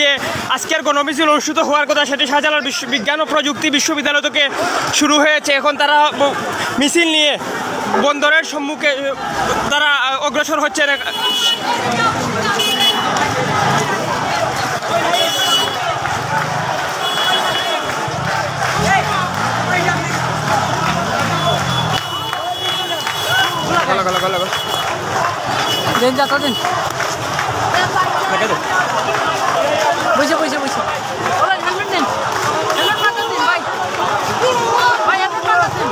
যে আজকের গণমিছিল অনুষ্ঠিত হওয়ার কথা সেটি শাহজালাল বিজ্ঞান ও প্রযুক্তি বিশ্ববিদ্যালয় থেকে শুরু হয়েছে। এখন তারা মিছিল নিয়ে বন্দরের সম্মুখে তারা অগ্রসর হচ্ছে। দিন যাতা দিন বুঝে বুঝে বুঝে হেলমেট দিন, হেলমেট মাথা দিন ভাই, ভাই হেলমেট মাথা দিন।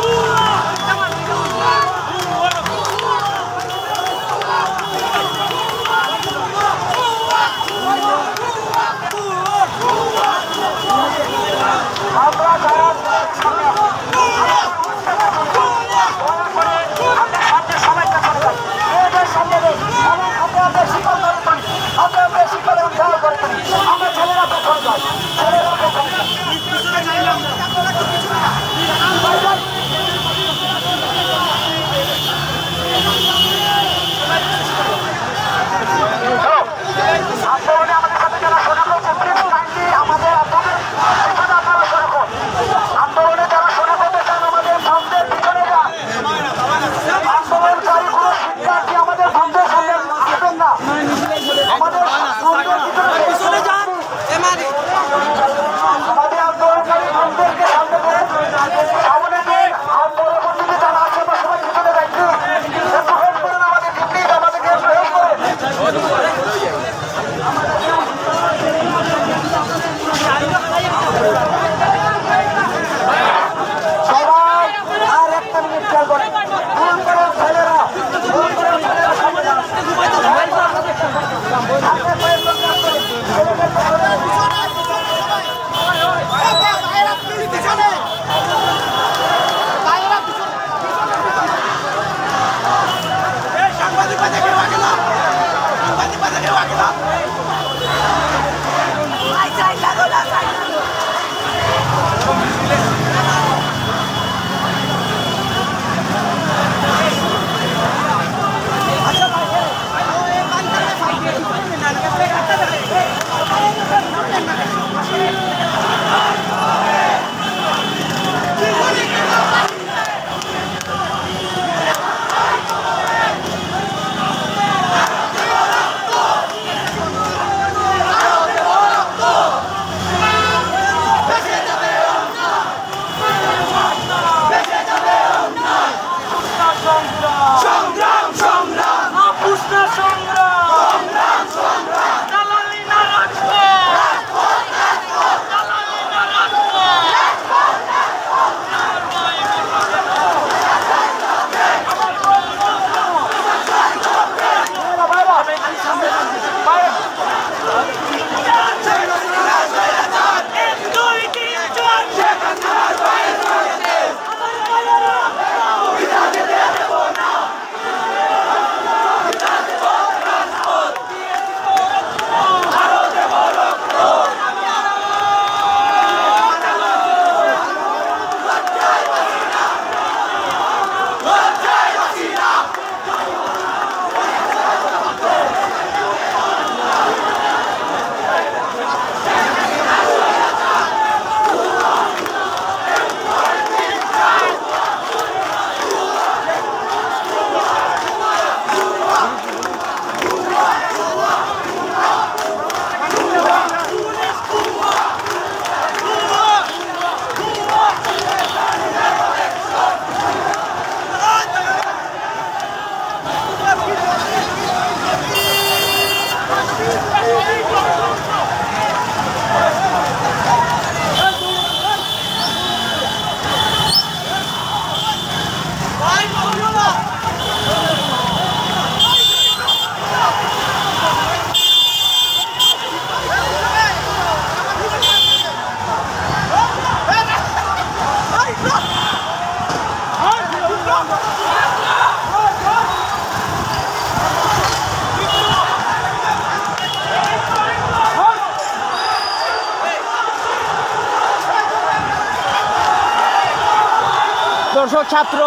দর্শক ছাত্র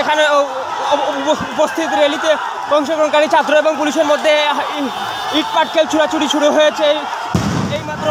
এখানে উপস্থিত র্যালিতে অংশগ্রহণকারী ছাত্র এবং পুলিশের মধ্যে ইট পাটকেল ছুড়াছুড়ি শুরু হয়েছে। এই মাত্র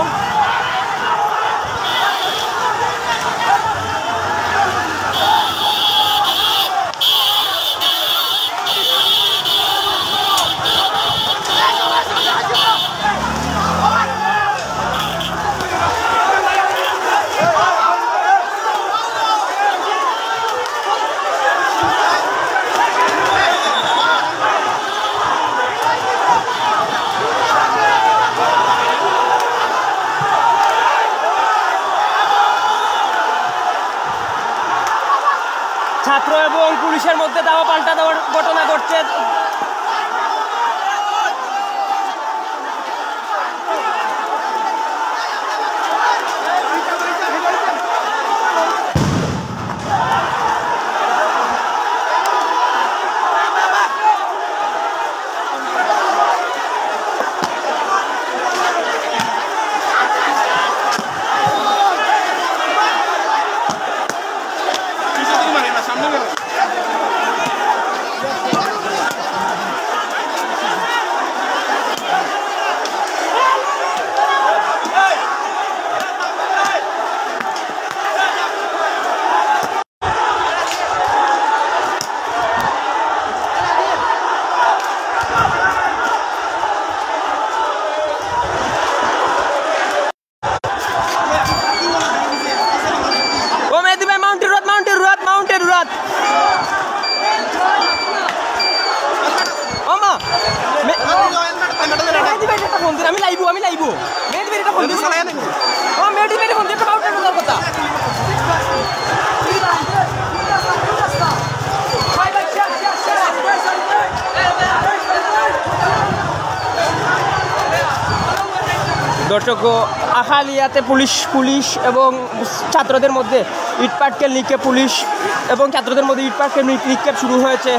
ছাত্র এবং পুলিশের মধ্যে দাওয়া পাল্টা দেওয়ার ঘটনা ঘটছে। আমি লাইবো মেয়েটি এটা ফোন দিছে ও মেয়েটি ফোন দিয়ে একটা বাউটার কথা দর্শক আখালিয়াতে পুলিশ এবং ছাত্রদের মধ্যে ইটপাটকেল নিক্ষেপ পুলিশ এবং ছাত্রদের মধ্যে ইটপাটকেল নিক্ষেপ শুরু হয়েছে।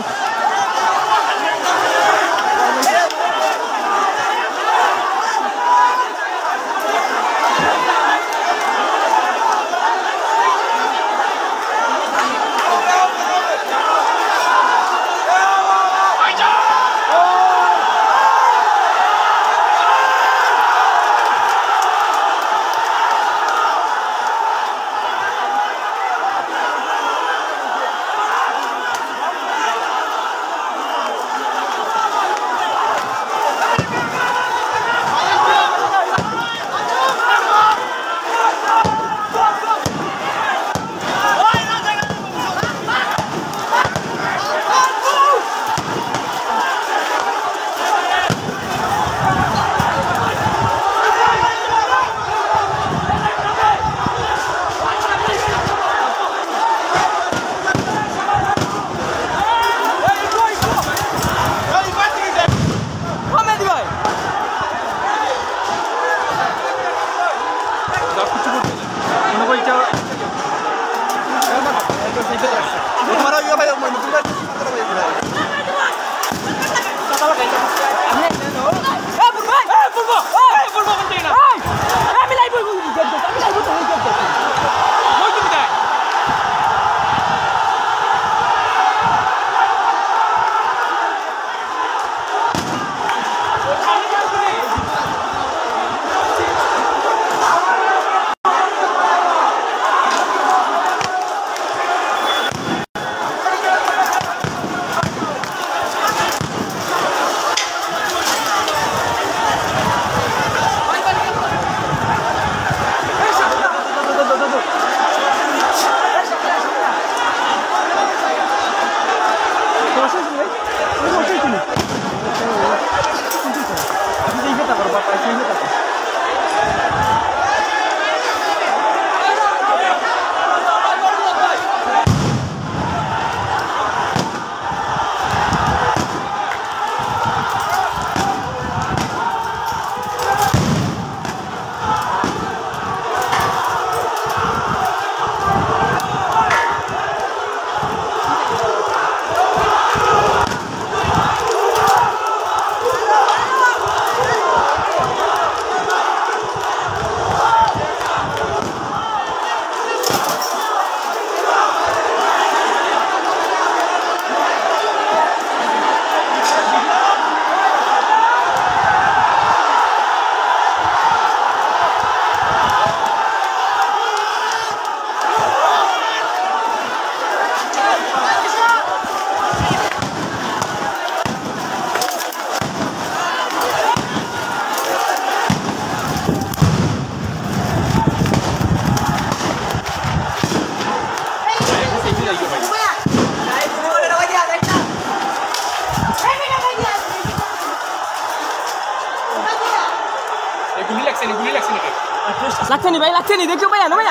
লাগছে নি ভাই, লাগছে নি, দেখছো ভাই, ও ভাই,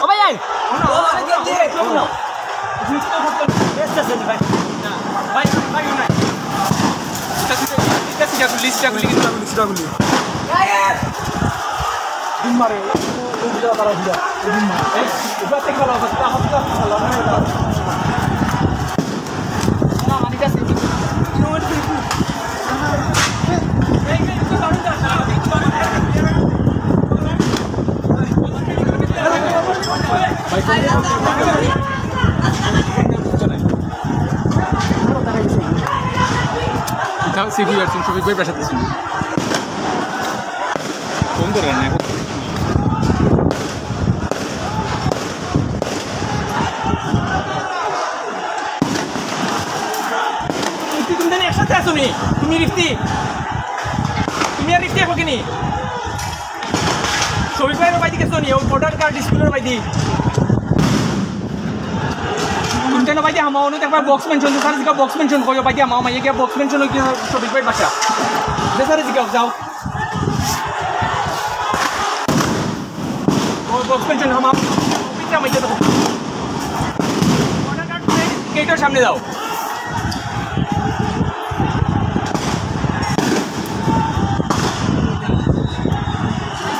ও ভাই, সিভি আর শফিক ভাই পেশাতে ছিল ফোন করে না তুমি একসাথে আছো নি তুমি রিফতি তুমি আর রিফতি এখন কিনি শফিক ভাইয়ের বাইদি গেছো নি ও ভোটার কার্ড স্কুলের বাইদি Kunten apa dia mau nanti apa box mention sekarang jika box mention kau apa dia mau main dia box mention lagi Shopee Pay baca. Dasar jika jauh. Oh box mention ham आप picture में जाता. Order card गेटर सामने जाओ.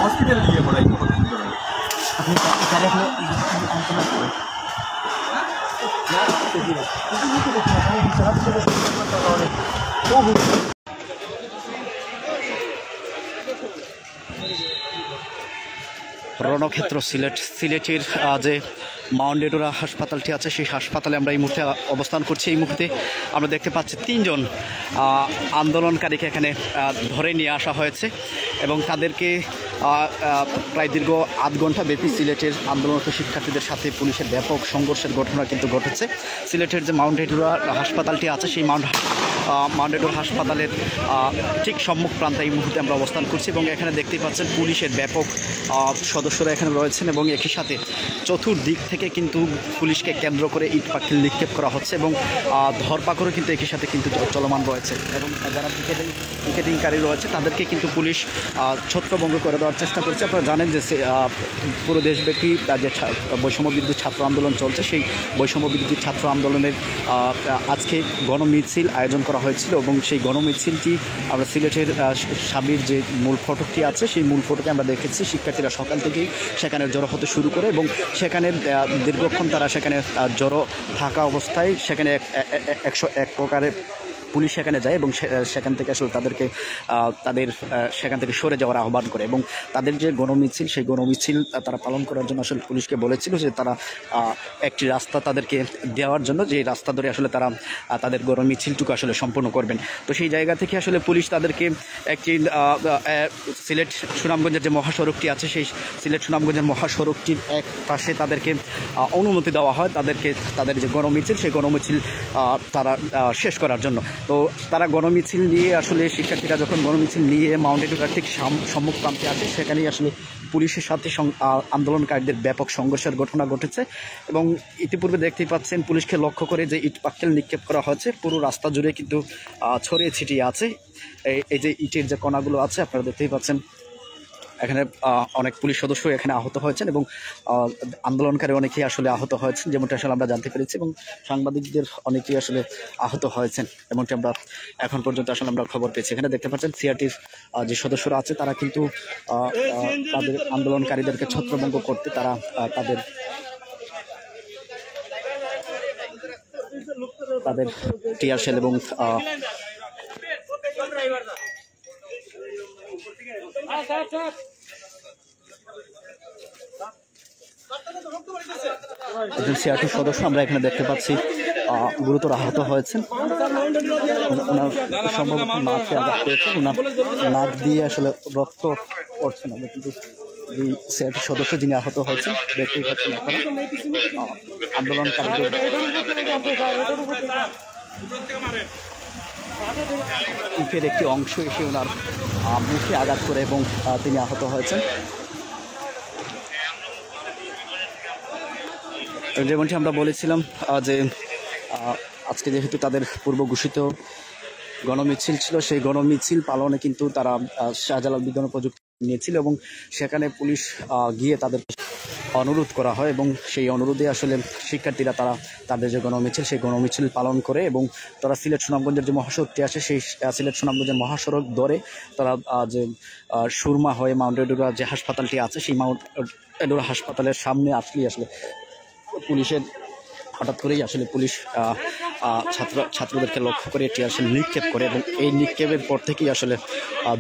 Hospital लिए पढ़ाई को अपने कार्य में রণক্ষেত্র সিলেটের যে মাউন্টেডোরা হাসপাতালটি আছে সেই হাসপাতালে আমরা এই মুহূর্তে অবস্থান করছি। এই মুহূর্তে আমরা দেখতে পাচ্ছি 3 জন আন্দোলনকারীকে এখানে ধরে নিয়ে আসা হয়েছে এবং তাদেরকে প্রায় দীর্ঘ আধ ঘন্টা ব্যাপী সিলেটের আন্দোলনরত শিক্ষার্থীদের সাথে পুলিশের ব্যাপক সংঘর্ষের ঘটনা কিন্তু ঘটেছে। সিলেটের যে মাউন্টেডোরা হাসপাতালটি আছে সেই মাউন্টেডোরা হাসপাতালের ঠিক সম্মুখ প্রান্তে এই মুহূর্তে আমরা অবস্থান করছি এবং এখানে দেখতেই পাচ্ছেন পুলিশের ব্যাপক সদস্যরা এখানে রয়েছেন এবং একই সাথে চতুর্দিক থেকে কিন্তু পুলিশকে কেন্দ্র করে ইট পাটকেল নিক্ষেপ করা হচ্ছে এবং ধরপাকড়ও কিন্তু একই সাথে কিন্তু চলমান রয়েছে এবং যারা পিকেটিংকারী রয়েছে তাদেরকে কিন্তু পুলিশ ছত্রভঙ্গ করে দেওয়ার চেষ্টা করছে। আপনারা জানেন যে পুরো দেশব্যাপী যে বৈষম্য বিরোধী ছাত্র আন্দোলন চলছে সেই বৈষম্য বিরোধী ছাত্র আন্দোলনের আজকে গণমিছিল আয়োজন করা হয়েছিল এবং সেই গণমিছিলটি আমরা সিলেটের সাবির যে মূল ফটকটি আছে সেই মূল ফটকে আমরা দেখেছি শিক্ষার্থীরা সকাল থেকেই সেখানে জড়ো হতে শুরু করে এবং সেখানে দীর্ঘক্ষণ তারা সেখানে জড়ো থাকা অবস্থায় সেখানে 101 প্রকারের পুলিশ সেখানে যায় এবং সেখান থেকে আসলে তাদের সেখান থেকে সরে যাওয়ার আহ্বান করে এবং তাদের যে গণমিছিল সেই গণমিছিল তারা পালন করার জন্য আসলে পুলিশকে বলেছিল যে তারা একটি রাস্তা তাদেরকে দেওয়ার জন্য যে রাস্তা ধরে আসলে তারা তাদের গণমিছিলটুকু আসলে সম্পন্ন করবেন। তো সেই জায়গা থেকে আসলে পুলিশ তাদেরকে একটি সিলেট সুনামগঞ্জের যে মহাসড়কটি আছে সেই সিলেট সুনামগঞ্জের মহাসড়কটির এক পাশে তাদেরকে অনুমতি দেওয়া হয় তাদের যে গণমিছিল সেই গণমিছিল তারা শেষ করার জন্য। তো তারা গণমিছিল নিয়ে আসলে শিক্ষার্থীরা যখন গণমিছিল নিয়ে মাউন্টেডোরার ঠিক সম্মুখ প্রান্তে আসে সেখানেই আসলে পুলিশের সাথে আন্দোলনকারীদের ব্যাপক সংঘর্ষের ঘটনা ঘটেছে এবং ইতিপূর্বে দেখতেই পাচ্ছেন পুলিশকে লক্ষ্য করে যে ইট পাটকেল নিক্ষেপ করা হয়েছে পুরো রাস্তা জুড়ে কিন্তু ছড়িয়ে ছিটিয়ে আছে। এই যে ইটের যে কণাগুলো আছে আপনারা দেখতেই পাচ্ছেন এখানে অনেক পুলিশ সদস্য এখানে আহত হয়েছেন এবং আন্দোলনকারী অনেকেই আসলে আহত হয়েছেন যেমনটা আসলে আমরা জানতে পেরেছি এবং সাংবাদিকদের অনেকেই আসলে আহত হয়েছেন এমনটি আমরা এখন পর্যন্ত আসলে আমরা খবর পেয়েছি। এখানে দেখতে পাচ্ছেন সিআরটির যে সদস্যরা আছে তারা কিন্তু তাদের আন্দোলনকারীদেরকে ছত্রভঙ্গ করতে তারা তাদের টিয়ার শেল এবং একজন সিআরটির সদস্য আমরা এখানে দেখতে পাচ্ছি গুরুতর আহত হয়েছেন। ওনার সম্ভবত নাকে আঘাত পেয়েছেন, ওনার নাক দিয়ে আসলে রক্ত পড়ছে না কিন্তু এই সিআরটির সদস্য যিনি আহত হয়েছেন দেখতেই পাচ্ছেন আপনারা আন্দোলনকারীদের মুখের একটি অংশ এসে ওনার মুখে আঘাত করে এবং তিনি আহত হয়েছেন। যেমনটি আমরা বলেছিলাম যে আজকে যেহেতু তাদের পূর্ব ঘোষিত গণমিছিল ছিল সেই গণমিছিল পালনে কিন্তু তারা শাহজালাল বিজ্ঞান ও প্রযুক্তি নিয়েছিল এবং সেখানে পুলিশ গিয়ে তাদের অনুরোধ করা হয় এবং সেই অনুরোধে আসলে শিক্ষার্থীরা তাদের যে গণমিছিল সেই গণমিছিল পালন করে এবং তারা সিলেট সুনামগঞ্জের যে মহাসড়কটি আছে সেই সিলেট সুনামগঞ্জের মহাসড়ক ধরে তারা যে সুরমা হয়ে মাউন্ট এডুরা যে হাসপাতালটি আছে সেই মাউন্ট এডুরা হাসপাতালের সামনে আসলেই আসলে পুলিশের হঠাৎ করেই আসলে পুলিশ ছাত্রদেরকে লক্ষ্য করে এটি আসলে নিক্ষেপ করে এবং এই নিক্ষেপের পর থেকেই আসলে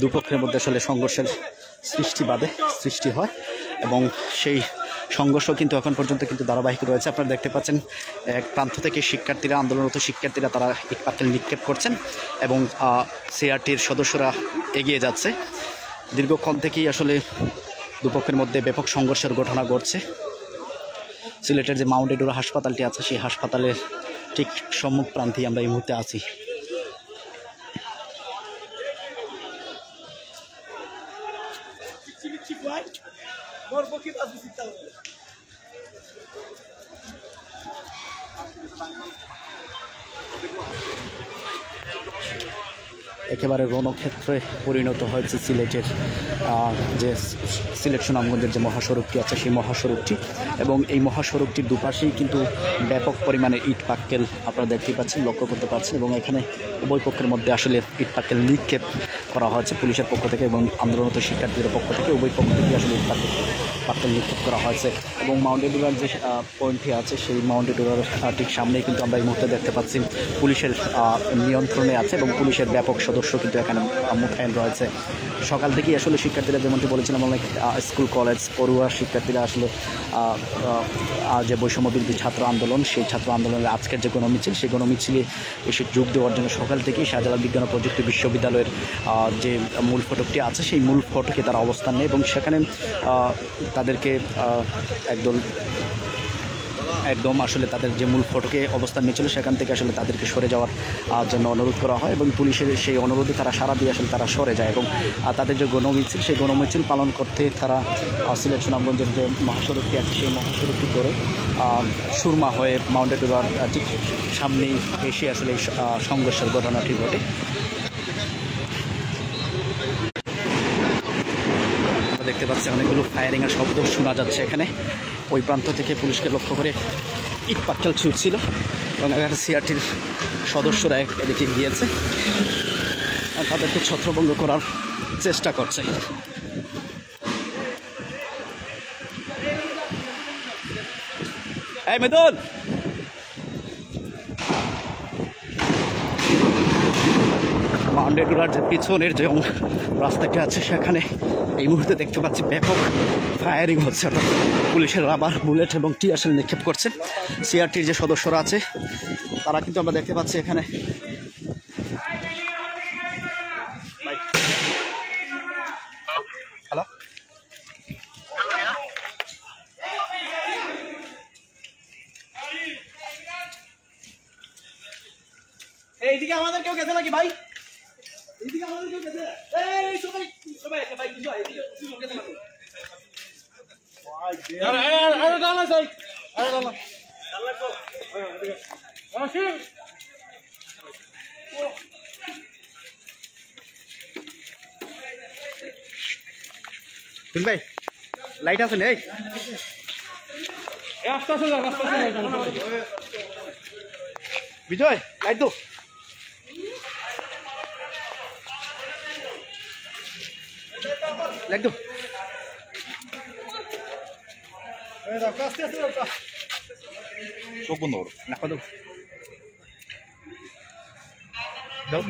দুপক্ষের মধ্যে আসলে সংঘর্ষের সৃষ্টি হয় এবং সেই সংঘর্ষ কিন্তু এখন পর্যন্ত কিন্তু ধারাবাহিক রয়েছে। আপনারা দেখতে পাচ্ছেন এক প্রান্ত থেকে আন্দোলনরত শিক্ষার্থীরা তারা ইট পাটকেল নিক্ষেপ করছেন এবং সিআরটির সদস্যরা এগিয়ে যাচ্ছে। দীর্ঘক্ষণ থেকেই আসলে দুপক্ষের মধ্যে ব্যাপক সংঘর্ষের ঘটনা ঘটছে। সিলেটের যে মাউন্ট এডুরা হাসপাতালটি আছে সেই হাসপাতালের ঠিক সম্মুখ প্রান্তেই আমরা এই মুহূর্তে আছি। একেবারে রণক্ষেত্রে পরিণত হয়েছে সিলেটের যে সিলেট সুনামগঞ্জের যে মহাসড়কটি আছে সেই মহাসড়কটি এবং এই মহাসড়কটির দুপাশেই কিন্তু ব্যাপক পরিমাণে ইট পাটকেল আপনারা দেখতেই পাচ্ছেন, লক্ষ্য করতে পারছেন এবং এখানে উভয় পক্ষের মধ্যে আসলে ইট পাটকেল নিক্ষেপ করা হয়েছে পুলিশের পক্ষ থেকে এবং আন্দোলনরত শিক্ষার্থীদের পক্ষ থেকে উভয় পক্ষ থেকে আসলে ইট পাটকেল নিক্ষেপ করা হয়েছে এবং মাউন্ট এডুরার যে পয়েন্টটি আছে সেই মাউন্ট এডুরার ঠিক সামনেই কিন্তু আমরা এই মুহূর্তে দেখতে পাচ্ছি পুলিশের নিয়ন্ত্রণে আছে এবং পুলিশের ব্যাপক সদস্য কিন্তু এখানে মোতায়েন রয়েছে। সকাল থেকেই আসলে শিক্ষার্থীরা যেমনটি বলেছিলাম অনেক স্কুল কলেজ পড়ুয়া শিক্ষার্থীরা আসলে যে বৈষম্যবিরোধী ছাত্র আন্দোলন সেই ছাত্র আন্দোলনের আজকের যে গণমিছিল সেই গণমিছিলে এসে যোগ দেওয়ার জন্য সকাল থেকেই শাহজালাল বিজ্ঞান ও প্রযুক্তি বিশ্ববিদ্যালয়ের যে মূল ফটকটি আছে সেই মূল ফটকে তারা অবস্থান নেয় এবং সেখানে তাদেরকে একদম আসলে তাদের যে মূল ফটকে অবস্থান নিয়েছিল সেখান থেকে আসলে তাদেরকে সরে যাওয়ার জন্য অনুরোধ করা হয় এবং পুলিশের সেই অনুরোধে তারা সাড়া দিয়ে আসলে তারা সরে যায় এবং তাদের যে গণমিছিল সেই গণমিছিল পালন করতে তারা সিলেট সুনামগঞ্জের যে মহাসড়কটি আছে সেই মহাসড়কটি করে সুরমা হয়ে মাউন্ট এডুরার ঠিক সামনেই এসে আসলে এই সংঘর্ষের ঘটনাটি ঘটে। দেখতে পাচ্ছি অনেকগুলো ফায়ারিংয়ের শব্দ শোনা যাচ্ছে এখানে। ওই প্রান্ত থেকে পুলিশকে লক্ষ্য করে ইট পাটকেল ছুটছিল এবং এখানে সিআরটির সদস্যরা এদিকে গিয়েছে তাদেরকে ছত্রভঙ্গ করার চেষ্টা করছে। এই মেদন মাউন্ট এডুরার যে পিছনের যে রাস্তাটি আছে সেখানে এই মুহূর্তে দেখতে পাচ্ছি ব্যাপক ফায়ারিং হচ্ছে, অর্থাৎ পুলিশের রাবার বুলেট এবং টিয়ারশেল নিক্ষেপ করছে। সিআরটির যে সদস্যরা আছে তারা কিন্তু আমরা দেখতে পাচ্ছি এখানে হ্যালো এইদিকে আমাদের কেউ গেছে নাকি ভাই? এইদিকে আমাদের কেউ গেছে? এই সবাই ভাই কিছু এইদিকে গেছে নাকি? আরে দাও না স্যার, আরে দাও না লাগবো। আসিম তুই ভাই লাইট আছে নেই? এই আস্তে আস্তে বিজয় লাইট দো। লাইট দো। চোখ বন্ধ করো। না কত দাও।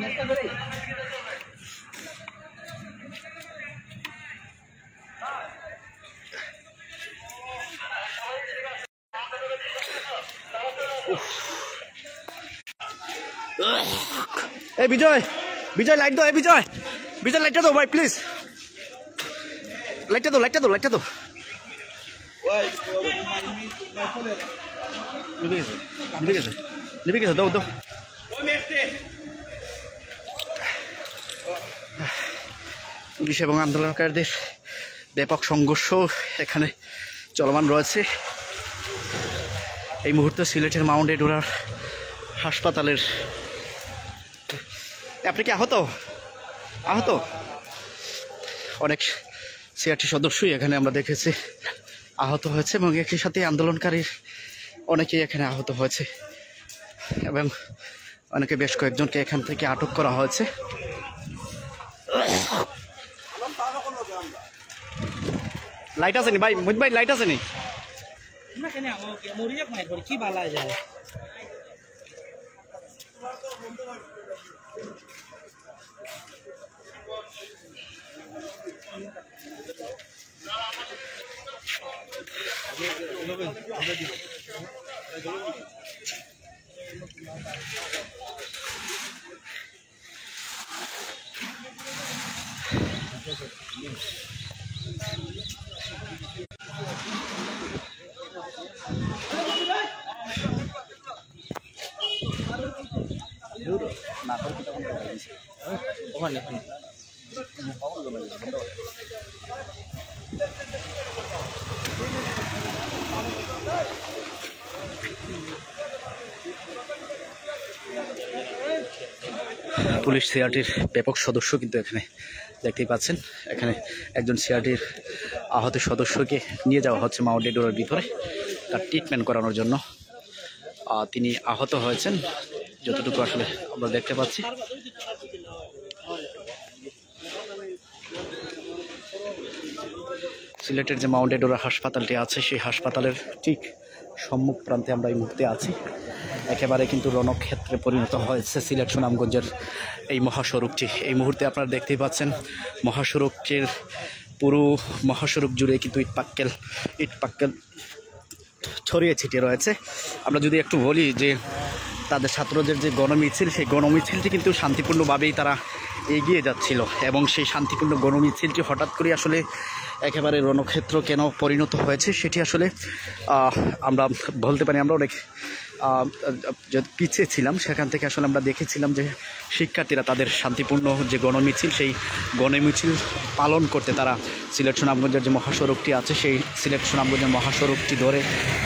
এই বিজয় বিজয় লাইট দাও। এই বিজয় বিজয় লাইটটা দাও ভাই প্লিজ। লাইটটা দাও লাইটটা দাও লাইটটা দাও। নিভে গেছে দাও দাও। পুলিশ এবং আন্দোলনকারীদের ব্যাপক সংঘর্ষ এখানে চলমান রয়েছে। এই মুহূর্তে সিলেটের মাউন্ট এডুরার হাসপাতালের। আপনি কি আহত? আহত? অনেক সিআরটি সদস্যই এখানে আমরা দেখেছি আহত হয়েছে এবং একই সাথে আন্দোলনকারীর অনেকেই এখানে আহত হয়েছে এবং অনেকে বেশ কয়েকজনকে এখান থেকে আটক করা হয়েছে। লাইট আছে নি ভাই, মুহিত ভাই লাইট আছে নি? পুলিশ সিআরটির ব্যাপক সদস্য কিন্তু এখানে দেখতেই পাচ্ছেন। এখানে একজন সিআরটির আহত সদস্যকে নিয়ে যাওয়া হচ্ছে মাউন্ট এডোরার ভিতরে তার ট্রিটমেন্ট করানোর জন্য। তিনি আহত হয়েছেন যতটুকু আসলে আমরা দেখতে পাচ্ছি। সিলেটের যে মাউন্ট এডোরা হাসপাতালটি আছে সেই হাসপাতালের ঠিক সম্মুখ প্রান্তে আমরা এই মুহূর্তে আছি। একেবারে কিন্তু রণক্ষেত্রে পরিণত হয়েছে সিলেট সুনামগঞ্জের এই মহাসড়কটি। এই মুহূর্তে আপনারা দেখতেই পাচ্ছেন মহাসড়কের পুরো মহাসড়ক জুড়ে কিন্তু ইট পাক্কেল ছড়িয়ে ছিটিয়ে রয়েছে। আমরা যদি একটু বলি যে তাদের ছাত্রদের যে গণমিছিল, সেই গণমিছিলটি কিন্তু শান্তিপূর্ণভাবেই তারা এগিয়ে যাচ্ছিল এবং সেই শান্তিপূর্ণ গণমিছিলটি হঠাৎ করে আসলে একেবারে রণক্ষেত্র কেন পরিণত হয়েছে সেটি আসলে আমরা বলতে পারি। আমরা অনেক পিছিয়ে ছিলাম, সেখান থেকে আসলে আমরা দেখেছিলাম যে শিক্ষার্থীরা তাদের শান্তিপূর্ণ যে গণমিছিল, সেই গণমিছিল পালন করতে তারা সিলেট সুনামগঞ্জের যে মহাসড়কটি আছে সেই সিলেট সুনামগঞ্জের মহাসড়কটি ধরে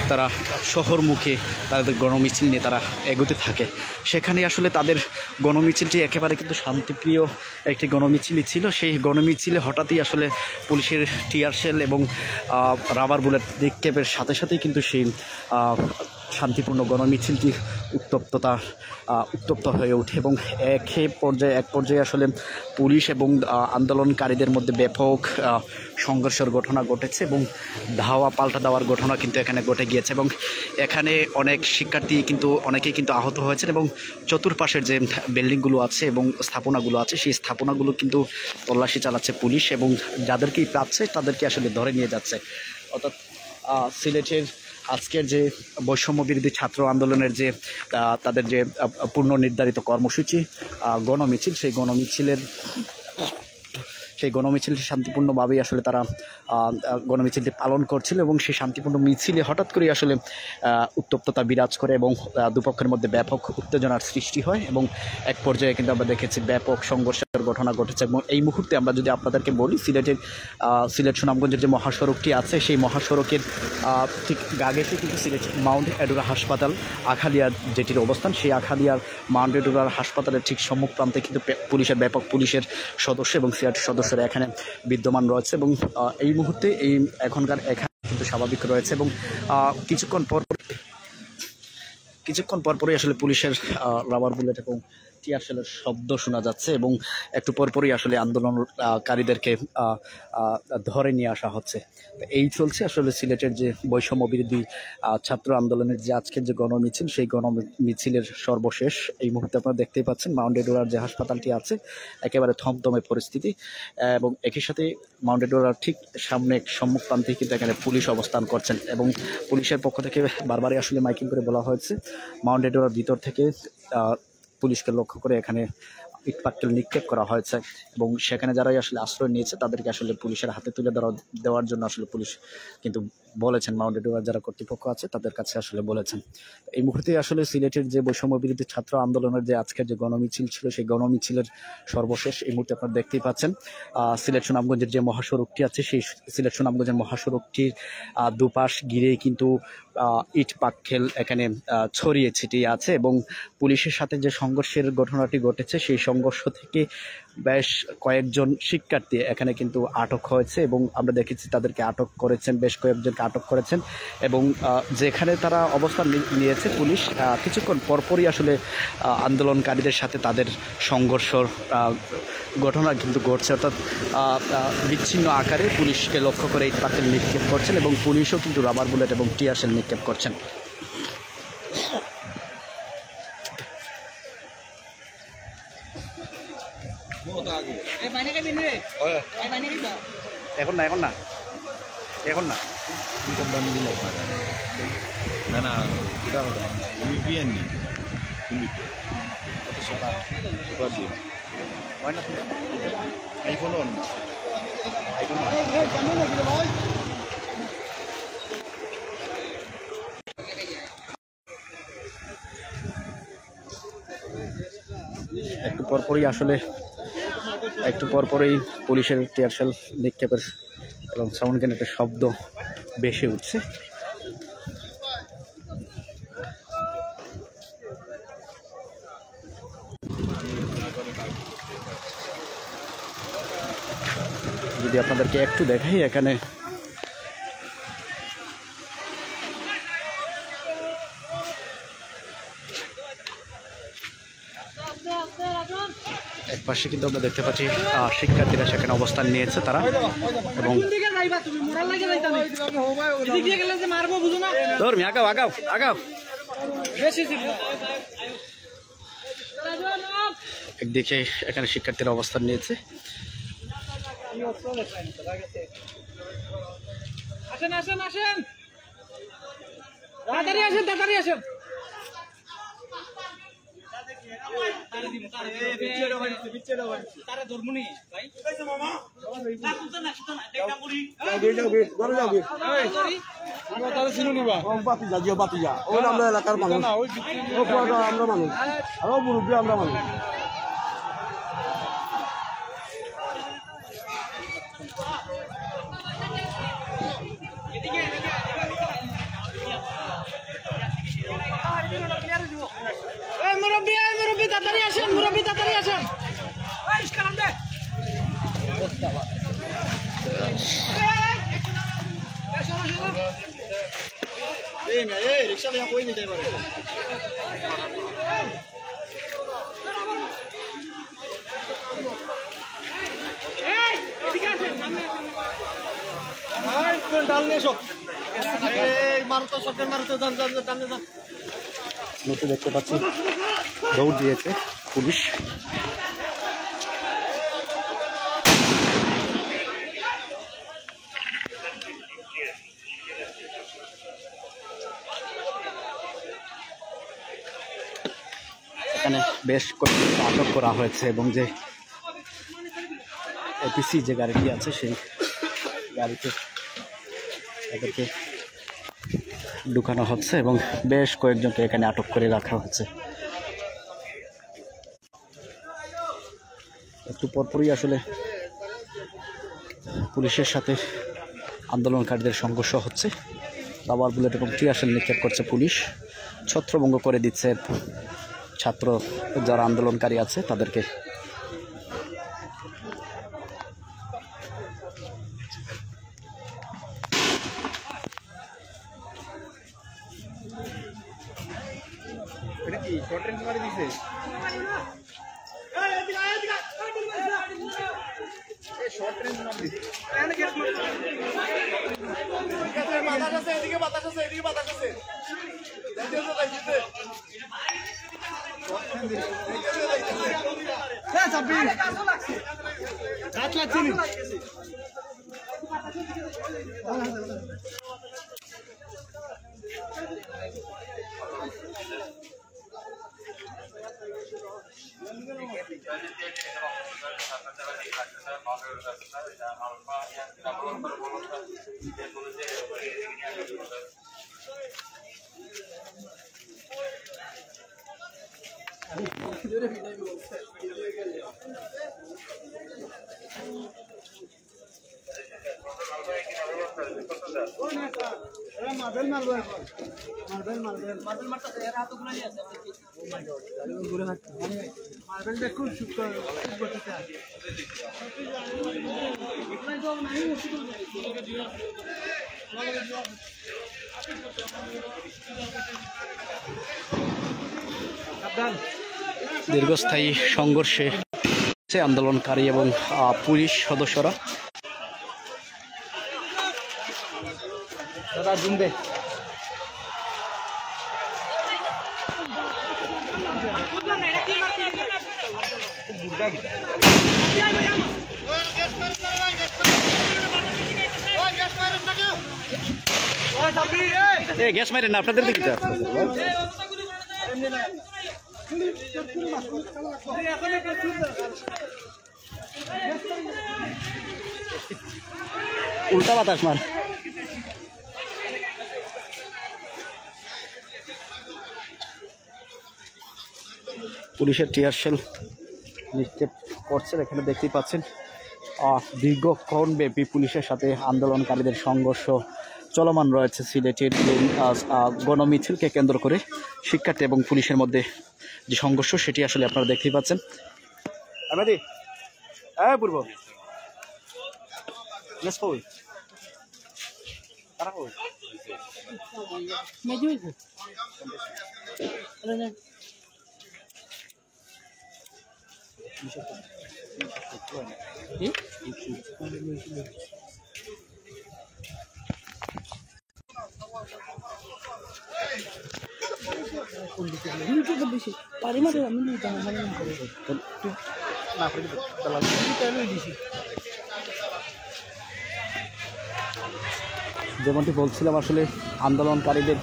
তারা শহরমুখী তাদের গণমিছিল নিয়ে তারা এগোতে থাকে। সেখানে আসলে তাদের গণমিছিলটি একেবারে কিন্তু শান্তিপ্রিয় একটি গণমিছিলই ছিল। সেই গণমিছিলে হঠাৎই আসলে পুলিশের টিয়ার শেল এবং রাবার বুলেট নিক্ষেপের সাথে সাথেই কিন্তু সেই শান্তিপূর্ণ গণমিছিলটি উত্তপ্ত হয়ে ওঠে এবং এক পর্যায়ে আসলে পুলিশ এবং আন্দোলনকারীদের মধ্যে ব্যাপক সংঘর্ষের ঘটনা ঘটেছে এবং ধাওয়া পাল্টা দেওয়ার ঘটনা কিন্তু এখানে ঘটে গিয়েছে এবং এখানে অনেক শিক্ষার্থী কিন্তু অনেকেই কিন্তু আহত হয়েছেন এবং চতুর্পাশের যে বিল্ডিংগুলো আছে এবং স্থাপনাগুলো আছে সেই স্থাপনাগুলো কিন্তু তল্লাশি চালাচ্ছে পুলিশ এবং যাদেরকেই পাচ্ছে তাদেরকে আসলে ধরে নিয়ে যাচ্ছে। অর্থাৎ সিলেটের আজকের যে বৈষম্য বিরোধী ছাত্র আন্দোলনের যে তাদের যে পূর্ণ নির্ধারিত কর্মসূচি গণমিছিল, সেই গণমিছিলটি শান্তিপূর্ণভাবেই আসলে তারা গণমিছিলটি পালন করছিল এবং সেই শান্তিপূর্ণ মিছিলে হঠাৎ করে আসলে উত্তপ্ততা বিরাজ করে এবং দুপক্ষের মধ্যে ব্যাপক উত্তেজনার সৃষ্টি হয় এবং এক পর্যায়ে কিন্তু আমরা দেখেছি ব্যাপক সংঘর্ষের ঘটনা ঘটেছে। এবং এই মুহূর্তে আমরা যদি আপনাদেরকে বলি সিলেট সুনামগঞ্জের যে মহাসড়কটি আছে সেই মহাসড়কের ঠিক গাগেতে কিন্তু সিলেট মাউন্ট এডোরা হাসপাতাল আখালিয়া যেটির অবস্থান, সেই আখালিয়ার মাউন্ট এডোরা হাসপাতালের ঠিক সম্মুখ প্রান্তে কিন্তু পুলিশের সদস্য এবং সিআরটি সদস্যরা এখানে বিদ্যমান রয়েছে এবং এই মুহূর্তে এখানে কিন্তু স্বাভাবিক রয়েছে এবং কিছুক্ষণ পরপরই আসলে পুলিশের রাবার বুলেট এবং টিয়ার শেলের শব্দ শোনা যাচ্ছে এবং একটু পরপরই আসলে আন্দোলনকারীদেরকে ধরে নিয়ে আসা হচ্ছে। এই চলছে আসলে সিলেটের যে বৈষম্য বিরোধী ছাত্র আন্দোলনের যে আজকের যে গণমিছিল, সেই গণমিছিলের সর্বশেষ এই মুহূর্তে আপনারা দেখতেই পাচ্ছেন মাউন্ট এডোরার যে হাসপাতালটি আছে একেবারে থমথমে পরিস্থিতি এবং একই সাথে মাউন্ট এডোরার ঠিক সামনে সম্মুখ প্রান্তে কিন্তু এখানে পুলিশ অবস্থান করছেন এবং পুলিশের পক্ষ থেকে বারবারই আসলে মাইকিং করে বলা হয়েছে মাউন্ট এডোরার ভিতর থেকে পুলিশকে লক্ষ্য করে এখানে ইটপাটকেল নিক্ষেপ করা হয়েছে এবং সেখানে যারাই আসলে আশ্রয় নিয়েছে তাদেরকে আসলে পুলিশের হাতে তুলে দেওয়ার জন্য আসলে পুলিশ কিন্তু বলেছেন, মাউন্ট এডোরার যারা কর্তৃপক্ষ আছে তাদের কাছে আসলে বলেছেন। এই মুহূর্তে আসলে সিলেটের যে বৈষম্য বিরোধী ছাত্র আন্দোলনের যে আজকের যে গণমিছিল ছিল সেই গণমিছিলের সর্বশেষ এই মুহূর্তে আপনারা দেখতেই পাচ্ছেন সিলেট সুনামগঞ্জের যে মহাসড়কটি আছে সেই সিলেট সুনামগঞ্জের মহাসড়কটির দুপাশ ঘিরে কিন্তু ইট পাটকেল এখানে ছড়িয়ে ছিটিয়ে আছে এবং পুলিশের সাথে যে সংঘর্ষের ঘটনাটি ঘটেছে সেই সংঘর্ষ থেকে বেশ কয়েকজন শিক্ষার্থী এখানে কিন্তু আটক হয়েছে এবং আমরা দেখেছি তাদেরকে আটক করেছেন, বেশ কয়েকজনকে আটক করেছেন এবং যেখানে তারা অবস্থান নিয়েছে পুলিশ কিছুক্ষণ পরপরই আসলে আন্দোলনকারীদের সাথে তাদের সংঘর্ষ ঘটনা কিন্তু ঘটছে, অর্থাৎ বিচ্ছিন্ন আকারে পুলিশকে লক্ষ্য করে ইট পাটকেল নিক্ষেপ করছেন এবং পুলিশও কিন্তু রাবার বুলেট এবং টিয়ার শেল নিক্ষেপ করছেন। এখন না এখন না এখন না না না বিএন আইফোন একটু পরপরই পুলিশের টিয়ার শেল নিক্ষেপের এবং সাউন্ড গ্রেনেডের শব্দ বেশি উঠছে। যদি আপনাদেরকে একটু দেখাই, এখানে এক পাশে কিন্তু আমরা দেখতে পাচ্ছি শিক্ষার্থীরা সেখানে অবস্থান নিয়েছে তারা, এবং একদিকে এখানে শিক্ষার্থীরা অবস্থান নিয়েছে। আসেন আসেন আসেন, তাড়াতাড়ি আসেন, তাড়াতাড়ি আসেন। আমরা এলাকার মানুষ, আমরা মানুষ, আরো মুরব্বী আমরা মানুষ। মুরব্বী তাড়াতাড়ি আসেন, মুরব্বী তাড়াতাড়ি আসেন। রিক্সা নিয়ে কই নিতে পারে? দেখতে পাচ্ছি দৌড় দিয়েছে পুলিশ। এখানে বেশ কয়েকজন আটক করা হয়েছে এবং যে এপিসি যে গাড়িটি আছে সেই গাড়িতে তাদেরকে ঢুকানো হচ্ছে এবং বেশ কয়েকজনকে এখানে আটক করে রাখা হচ্ছে। একটু পরপরই আসলে পুলিশের সাথে আন্দোলনকারীদের সংঘর্ষ হচ্ছে, রাবার বুলেট এবং টিয়ার শেল নিক্ষেপ করছে পুলিশ, ছত্রভঙ্গ করে দিচ্ছে ছাত্র যারা আন্দোলনকারী আছে তাদেরকে। দীর্ঘস্থায়ী সংঘর্ষে আন্দোলনকারী এবং পুলিশ সদস্যরা। গ্যাস মারেন না, আপনাদের দিকে উল্টা বাতাস মার। পুলিশের টিয়ার শেল নিক্ষেপ করছে, এখানে দেখতেই পাচ্ছেন। দীর্ঘক্ষণ ব্যাপী পুলিশের সাথে আন্দোলনকারীদের সংঘর্ষ চলমান রয়েছে। সিলেটের গণমিছিলকে কেন্দ্র করে শিক্ষার্থী এবং পুলিশের মধ্যে যে সংঘর্ষ সেটি আসলে আপনারা দেখতেই পাচ্ছেন। পূর্ব যেমনটি বলছিলাম, আসলে আন্দোলনকারীদের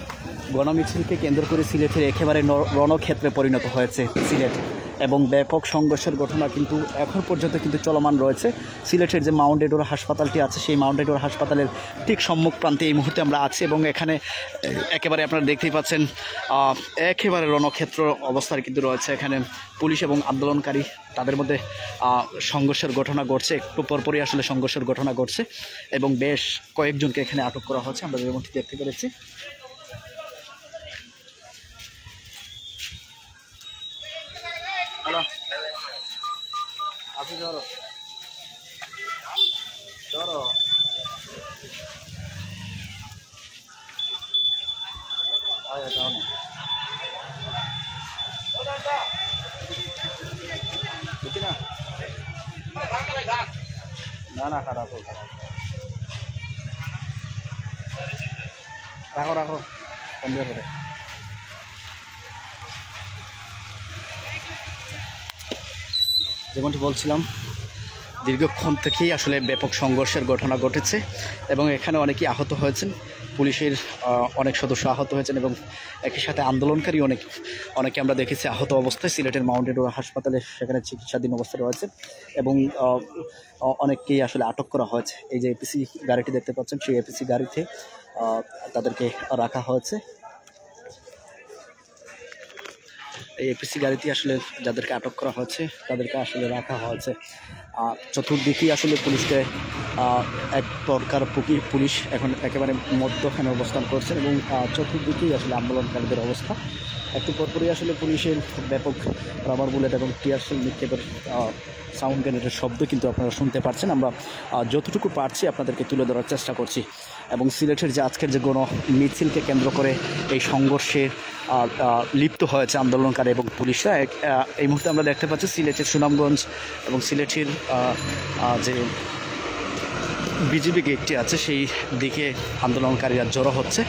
গণমিছিলকে কেন্দ্র করে সিলেটের একেবারে রণক্ষেত্রে পরিণত হয়েছে সিলেট, এবং ব্যাপক সংঘর্ষের ঘটনা কিন্তু এখন পর্যন্ত কিন্তু চলমান রয়েছে। সিলেটের যে মাউন্ট এডোরা হাসপাতালটি আছে, সেই মাউন্ট এডোরা হাসপাতালের ঠিক সম্মুখ প্রান্তে এই মুহূর্তে আমরা আছি, এবং এখানে একেবারে আপনারা দেখতেই পাচ্ছেন একেবারে রণক্ষেত্র অবস্থায় কিন্তু রয়েছে। এখানে পুলিশ এবং আন্দোলনকারী তাদের মধ্যে সংঘর্ষের ঘটনা ঘটছে, একটু পরপরই আসলে সংঘর্ষের ঘটনা ঘটছে, এবং বেশ কয়েকজনকে এখানে আটক করা হচ্ছে, আমরা যেমনটি দেখতে পেরেছি। না খারাপ রাখো রাখো বন্ধ করে। যেমনটি বলছিলাম, দীর্ঘক্ষণ থেকেই আসলে ব্যাপক সংঘর্ষের ঘটনা ঘটেছে, এবং এখানে অনেকেই আহত হয়েছেন। পুলিশের অনেক সদস্য আহত হয়েছেন, এবং একই সাথে আন্দোলনকারী অনেকে আমরা দেখেছি আহত অবস্থায় সিলেটের মাউন্ট এডোরা হাসপাতালে সেখানে চিকিৎসাধীন অবস্থায় রয়েছে, এবং অনেককেই আসলে আটক করা হয়েছে। এই যে এপিসি গাড়িটি দেখতে পাচ্ছেন, সেই এপিসি গাড়িতে তাদেরকে রাখা হয়েছে। এই এপিসি গাড়িতে আসলে যাদেরকে আটক করা হয়েছে তাদেরকে আসলে রাখা হয়েছে। চতুর্দিকেই আসলে পুলিশকে এক প্রকার পুলিশ এখন একেবারে মধ্যখানে অবস্থান করছেন, এবং চতুর্দিকেই আসলে আন্দোলনকারীদের অবস্থা। একটু পরপরই আসলে পুলিশের ব্যাপক রাবার বুলেট এবং টিয়ার শেল নিক্ষেপের সাউন্ড গ্রেনেডের শব্দ কিন্তু আপনারা শুনতে পাচ্ছেন। আমরা যতটুকু পারছি আপনাদেরকে তুলে ধরার চেষ্টা করছি, এবং সিলেটের যে আজকের যে গণ মিছিলকে কেন্দ্র করে এই সংঘর্ষে লিপ্ত হয়েছে আন্দোলনকারী এবং পুলিশরা। এই মুহূর্তে আমরা দেখতে পাচ্ছি সিলেটের সুনামগঞ্জ এবং সিলেটের যে বিজিবি গেটটি আছে সেই দিকে আন্দোলনকারীরা জড়ো হচ্ছে।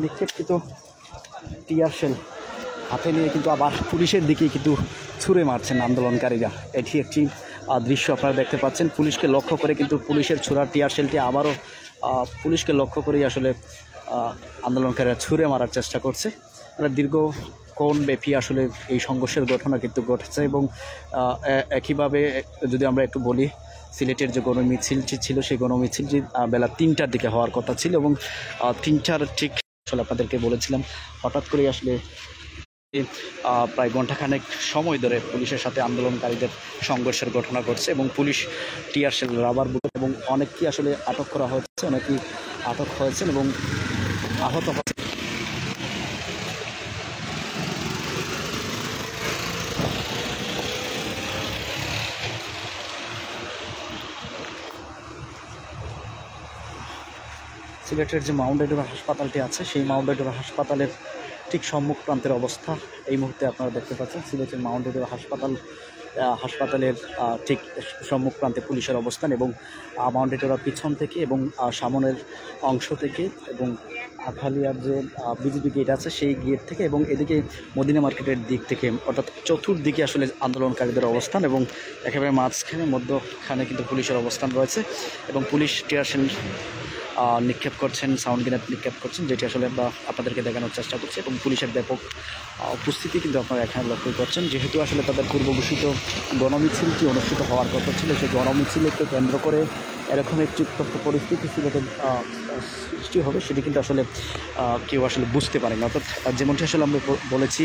নিক্ষেপকৃত টিয়ার শেল হাতে নিয়ে কিন্তু আবার পুলিশের দিকে কিন্তু ছুঁড়ে মারছেন আন্দোলনকারীরা। এটি একটি দৃশ্য আপনারা দেখতে পাচ্ছেন। পুলিশকে লক্ষ্য করে কিন্তু পুলিশের ছোড়ার টিয়ার শেলটি আবারও পুলিশকে লক্ষ্য করেই আসলে আন্দোলনকারীরা ছুঁড়ে মারার চেষ্টা করছে। দীর্ঘক্ষণ ব্যাপী আসলে এই সংঘর্ষের ঘটনা কিন্তু ঘটেছে এবং একইভাবে যদি আমরা একটু বলি, সিলেটের যে গণমিছিলটি ছিল সেই গণমিছিলটি বেলা 3টার দিকে হওয়ার কথা ছিল এবং 3টার ঠিক আসলে আপনাদেরকে বলেছিলাম হঠাৎ করেই আসলে প্রায় ঘণ্টাখানেক সময় ধরে পুলিশের সাথে আন্দোলনকারীদের সংঘর্ষের ঘটনা ঘটছে এবং police tear shell, rubber bullet এবং অনেককেই আসলে আটক করা হয়েছে, অনেকেই আটক হয়েছেন এবং আহত হয়েছে। সিলেটের যে মাউন্ট এডুরা হাসপাতালটি আছে সেই মাউন্ট এডুরা হাসপাতালের ঠিক সম্মুখ প্রান্তের অবস্থা এই মুহূর্তে আপনারা দেখতে পাচ্ছেন। সিলেটের মাউন্ট এডুরা হাসপাতালের ঠিক সম্মুখ প্রান্তে পুলিশের অবস্থান এবং মাউন্ট এডুরার পিছন থেকে এবং সামনের অংশ থেকে এবং আখালিয়ার যে বিজিবি গেট আছে সেই গেট থেকে এবং এদিকে মদিনা মার্কেটের দিক থেকে, অর্থাৎ চতুর্দিকে আসলে আন্দোলনকারীদের অবস্থান এবং একেবারে মাঝখানে মধ্যখানে কিন্তু পুলিশের অবস্থান রয়েছে এবং পুলিশ টিয়ার শেল নিক্ষেপ করছেন, সাউন্ড গ্রেনেড নিক্ষেপ করছেন, যেটি আসলে আমরা আপনাদেরকে দেখানোর চেষ্টা করছি এবং পুলিশের ব্যাপক উপস্থিতি কিন্তু আপনারা এখানে লক্ষ্য করছেন। যেহেতু আসলে তাদের পূর্ব ঘোষিত গণমিছিলটি অনুষ্ঠিত হওয়ার কথা ছিল, সেই গণমিছিলকে কেন্দ্র করে এরকম একটি উত্তপ্ত পরিস্থিতি সিলেটের সৃষ্টি হবে সেটি কিন্তু আসলে কেউ আসলে বুঝতে পারেন। অর্থাৎ যেমনটি আসলে আমরা বলেছি,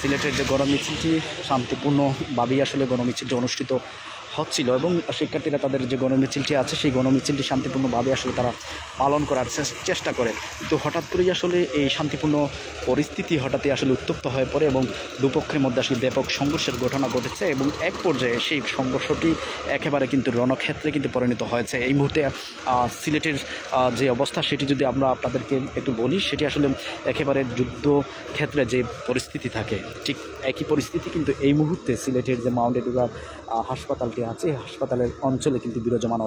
সিলেটের যে গণমিছিলটি শান্তিপূর্ণভাবেই আসলে গণমিছিলটি অনুষ্ঠিত হচ্ছিল এবং শিক্ষার্থীরা তাদের যে গণমিছিলটি আছে সেই গণমিছিলটি শান্তিপূর্ণভাবে আসলে তারা পালন করার চেষ্টা করে। তো হঠাৎ করেই আসলে এই শান্তিপূর্ণ পরিস্থিতি হঠাৎই আসলে উত্তপ্ত হয়ে পড়ে এবং দুপক্ষের মধ্যে আসলে ব্যাপক সংঘর্ষের ঘটনা ঘটেছে এবং এক পর্যায়ে সেই সংঘর্ষটি একেবারে কিন্তু রণক্ষেত্রে কিন্তু পরিণত হয়েছে। এই মুহূর্তে সিলেটের যে অবস্থা সেটি যদি আমরা আপনাদেরকে একটু বলি, সেটি আসলে একেবারে যুদ্ধক্ষেত্রে যে পরিস্থিতি থাকে ঠিক একই পরিস্থিতি কিন্তু এই মুহূর্তে সিলেটের যে মাউন্ট এডুরা হাসপাতালটি আছে হাসপাতালের অঞ্চলে কিন্তু বিরাজমান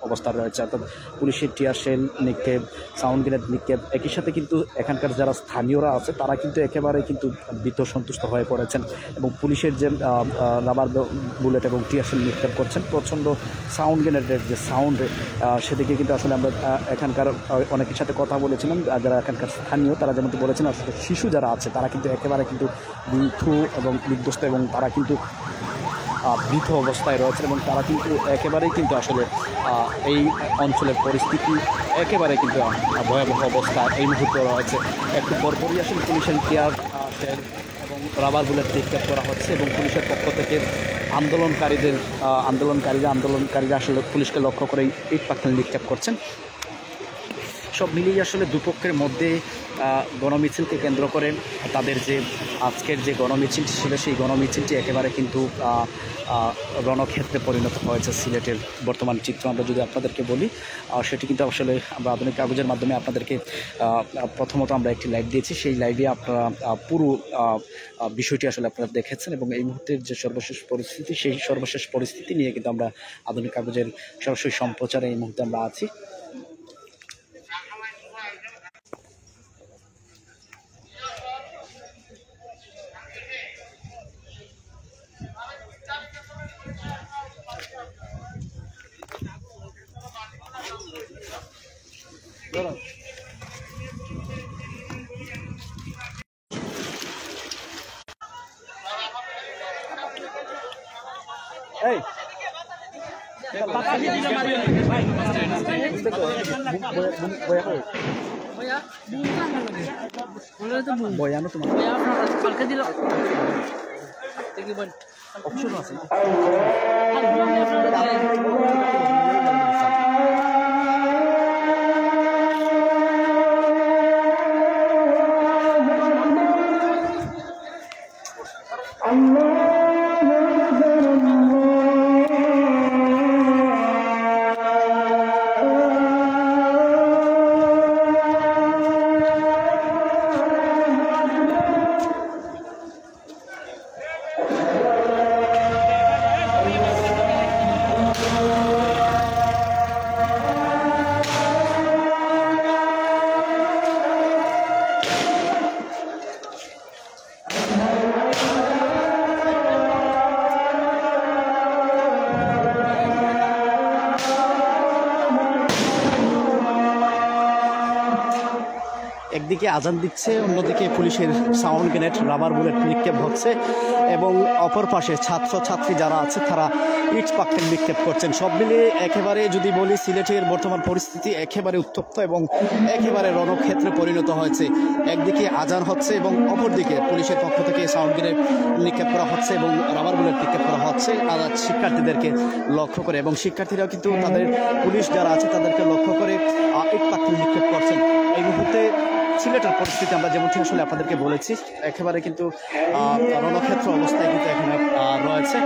অবস্থা রয়েছে। অর্থাৎ পুলিশের টিয়ার শেল নিক্ষেপ, সাউন্ড গ্রেনেড নিক্ষেপ, একই সাথে কিন্তু এখানকার যারা স্থানীয়রা আছে তারা কিন্তু একেবারে কিন্তু ভীত সন্তুষ্ট হয়ে পড়েছেন এবং পুলিশের যে রাবার বুলেট এবং টিয়ার শেল নিক্ষেপ করছেন, প্রচণ্ড সাউন্ড গ্রেনেডের যে সাউন্ড সেদিকে কিন্তু আসলে আমরা এখানকার অনেকের সাথে কথা বলেছিলাম যারা এখানকার স্থানীয়, তারা যেমন বলেছেন আসলে শিশু যারা আছে তারা কিন্তু একেবারে কিন্তু বিদ্ধ এবং বিধ্বস্ত এবং তারা কিন্তু বৃথ অবস্থায় রয়েছে এবং তারা কিন্তু একেবারেই কিন্তু আসলে এই অঞ্চলের পরিস্থিতি একেবারে কিন্তু ভয়াবহ অবস্থা এই মুহূর্তে রয়েছে। একটু পরপরই আসলে পুলিশের টিয়ার শেল এবং রাবার বুলেট নিক্ষেপ করা হচ্ছে এবং পুলিশের পক্ষ থেকে আন্দোলনকারীরা আসলে পুলিশকে লক্ষ্য করে ইট পাটকেল নিক্ষেপ করছেন। সব মিলিয়ে আসলে দুপক্ষের মধ্যে গণমিছিলকে কেন্দ্র করে তাদের যে আজকের যে গণমিছিল ছিল সেই গণমিছিলটি একেবারে কিন্তু রণক্ষেত্রে পরিণত হয়েছে। সিলেটের বর্তমান চিত্র আমরা যদি আপনাদেরকে বলি, সেটি কিন্তু আসলে আমরা আধুনিক কাগজের মাধ্যমে আপনাদেরকে প্রথমত আমরা একটি লাইভ দিয়েছি, সেই লাইভে আপনারা পুরো বিষয়টি আসলে আপনারা দেখেছেন এবং এই মুহূর্তের যে সর্বশেষ পরিস্থিতি সেই সর্বশেষ পরিস্থিতি নিয়ে কিন্তু আমরা আধুনিক কাগজের সরাসরি সম্প্রচারে এই মুহূর্তে আমরা আছি। এই বয়ানো তোমার কালকে দিল অপশন আছে। একদিকে আজান দিচ্ছে, অন্যদিকে পুলিশের সাউন্ড গ্রেনেড, রাবার বুলেট নিক্ষেপ হচ্ছে এবং অপর পাশে ছাত্রছাত্রী যারা আছে তারা ইট পাটকেল নিক্ষেপ করছেন। সব মিলিয়ে একেবারে যদি বলি সিলেটের বর্তমান পরিস্থিতি একেবারে উত্তপ্ত এবং একেবারে রণক্ষেত্রে পরিণত হয়েছে। একদিকে আজান হচ্ছে এবং অপরদিকে পুলিশের পক্ষ থেকে সাউন্ড গ্রেনেড নিক্ষেপ করা হচ্ছে এবং রাবার বুলেট নিক্ষেপ করা হচ্ছে শিক্ষার্থীদেরকে লক্ষ্য করে, এবং শিক্ষার্থীরাও কিন্তু তাদের পুলিশ যারা আছে তাদেরকে লক্ষ্য করে ইট পাটকেল নিক্ষেপ করছেন। এই মুহূর্তে সিলেটের পরিস্থিতি আমরা যেমনটি আসলে আপনাদেরকে বলেছি একেবারে কিন্তু রণক্ষেত্র অবস্থায় কিন্তু এখানে রয়েছে।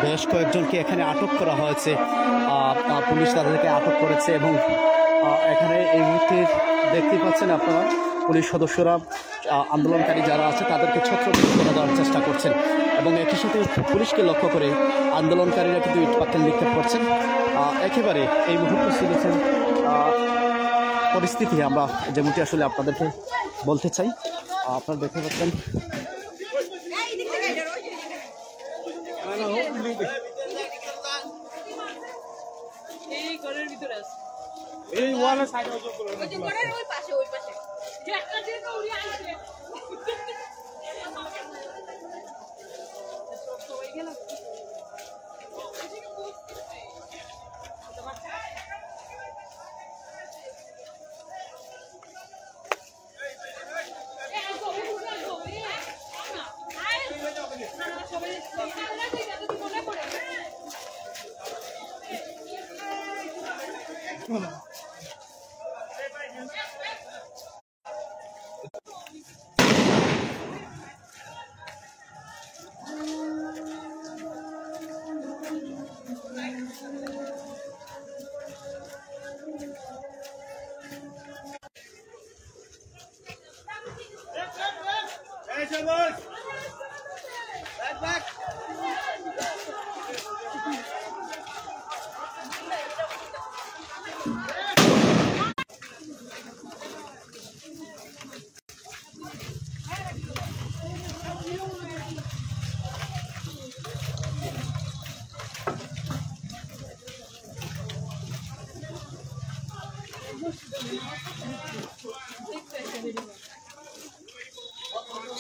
বেশ কয়েকজনকে এখানে আটক করা হয়েছে, পুলিশ তাদেরকে আটক করেছে এবং এখানে এই মুহূর্তে দেখতে পাচ্ছেন আপনারা পুলিশ সদস্যরা আন্দোলনকারী যারা আছে তাদেরকে ছত্রভঙ্গ করে দেওয়ার চেষ্টা করছেন এবং একই সাথে পুলিশকে লক্ষ্য করে আন্দোলনকারীরা কিন্তু ইট পাটকেল নিক্ষেপ করছেন। একেবারে এই মুহূর্তে সিলেটের পরিস্থিতি আমরা যেমনটি আসলে আপনাদেরকে বলতে চাই, আপনারা দেখতে পাচ্ছেন এই ঘরের ভিতরে আছে, এই ওয়ালের সাইডে ওই ঘরের ওই পাশে যে একটা যে দৌড়ি আসছে সবাই গেল।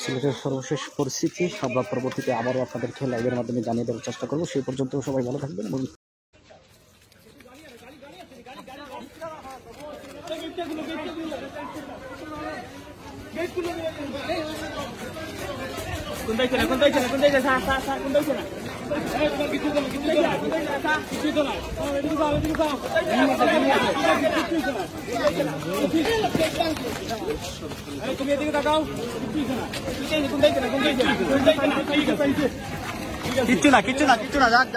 সিলেটের সর্বশেষ পরিস্থিতি আমরা পরবর্তীতে আবারও আপনাদেরকে লাইভের মাধ্যমে জানিয়ে দেওয়ার চেষ্টা করবো। সেই পর্যন্ত সবাই ভালো থাকবেন এবং তুমি এদিকে তাকাও, কিচ্ছু না যাক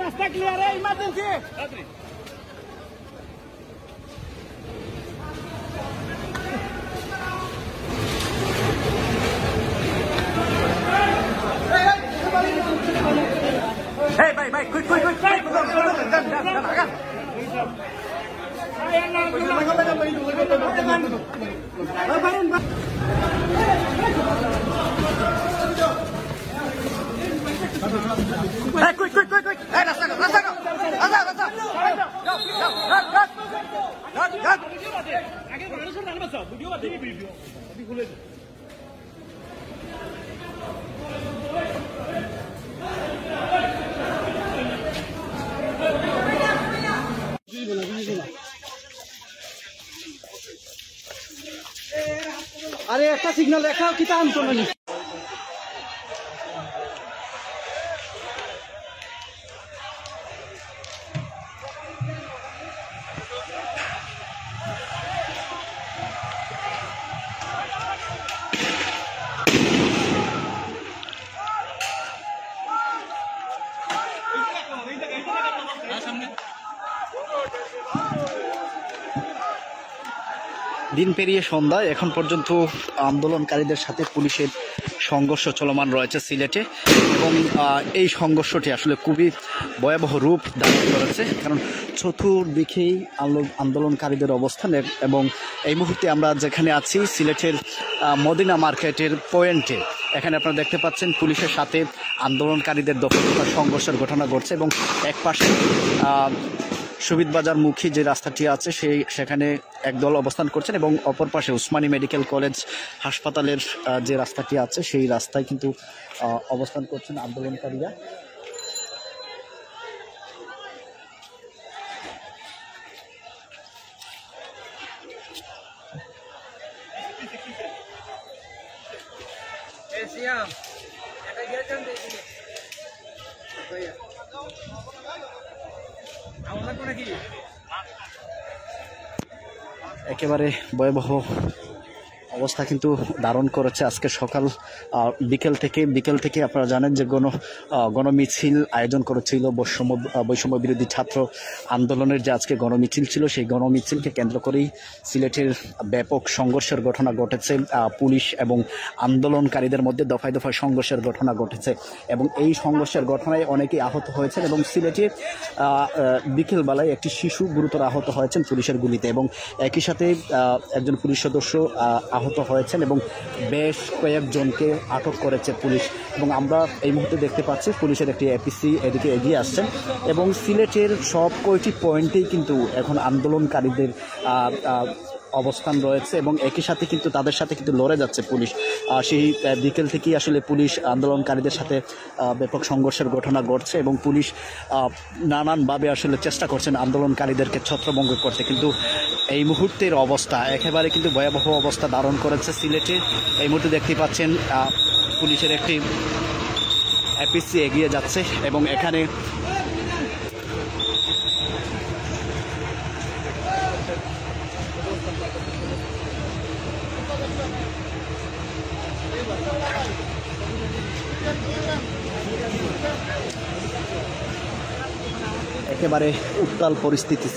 রাস্তা ক্লিয়ার, ইমার্জেন্সি। ভাই কুইক আরে একটা সিগন্যাল দেখাও কি তা আনতো না। দিন পেরিয়ে সন্ধ্যায় এখন পর্যন্ত আন্দোলনকারীদের সাথে পুলিশের সংঘর্ষ চলমান রয়েছে সিলেটে এবং এই সংঘর্ষটি আসলে খুবই ভয়াবহ রূপ ধারণ করেছে, কারণ চতুর্দিকেই আন্দোলনকারীদের অবস্থান এবং এই মুহূর্তে আমরা যেখানে আছি সিলেটের মদিনা মার্কেটের পয়েন্টে, এখানে আপনারা দেখতে পাচ্ছেন পুলিশের সাথে আন্দোলনকারীদের দফা সংঘর্ষের ঘটনা ঘটছে এবং এক পাশে শহীদ বাজার মুখী যে রাস্তাটি আছে সেখানে একদল অবস্থান করছেন এবং অপর পাশে উসমানী মেডিকেল কলেজ হাসপাতালের যে রাস্তাটি আছে সেই রাস্তায় কিন্তু অবস্থান করছেন আন্দোলনকারীরা। একেবারে ভয়াবহ অবস্থা কিন্তু ধারণ করেছে আজকে সকাল বিকেল থেকে আপনারা জানেন যে গণমিছিল আয়োজন করেছিল বৈষম্য বিরোধী ছাত্র আন্দোলনের যে আজকে গণমিছিল ছিল, সেই গণমিছিলকে কেন্দ্র করেই সিলেটের ব্যাপক সংঘর্ষের ঘটনা ঘটেছে। পুলিশ এবং আন্দোলনকারীদের মধ্যে দফায় দফায় সংঘর্ষের ঘটনা ঘটেছে এবং এই সংঘর্ষের ঘটনায় অনেকেই আহত হয়েছেন এবং সিলেটে বিকেলবেলায় একটি শিশু গুরুতর আহত হয়েছেন পুলিশের গুলিতে এবং একই সাথে একজন পুলিশ সদস্য আহত হয়েছেন এবং বেশ কয়েকজনকে আটক করেছে পুলিশ এবং আমরা এই মুহূর্তে দেখতে পাচ্ছি পুলিশের একটি এপিসি এদিকে এগিয়ে আসছেন এবং সিলেটের সব কয়টি পয়েন্টেই কিন্তু এখন আন্দোলনকারীদের অবস্থান রয়েছে এবং একই সাথে কিন্তু তাদের সাথে কিন্তু লড়ে যাচ্ছে পুলিশ। সেই বিকেল থেকেই আসলে পুলিশ আন্দোলনকারীদের সাথে ব্যাপক সংঘর্ষের ঘটনা ঘটছে এবং পুলিশ নানানভাবে আসলে চেষ্টা করছেন আন্দোলনকারীদেরকে ছত্রভঙ্গ করতে, কিন্তু এই মুহূর্তের অবস্থা একেবারে কিন্তু ভয়াবহ অবস্থা ধারণ করেছে সিলেটে। এই মুহূর্তে দেখতে পাচ্ছেন পুলিশের একটি এপিসি এগিয়ে যাচ্ছে এবং এখানে একেবারে উত্তাল পরিস্থিতি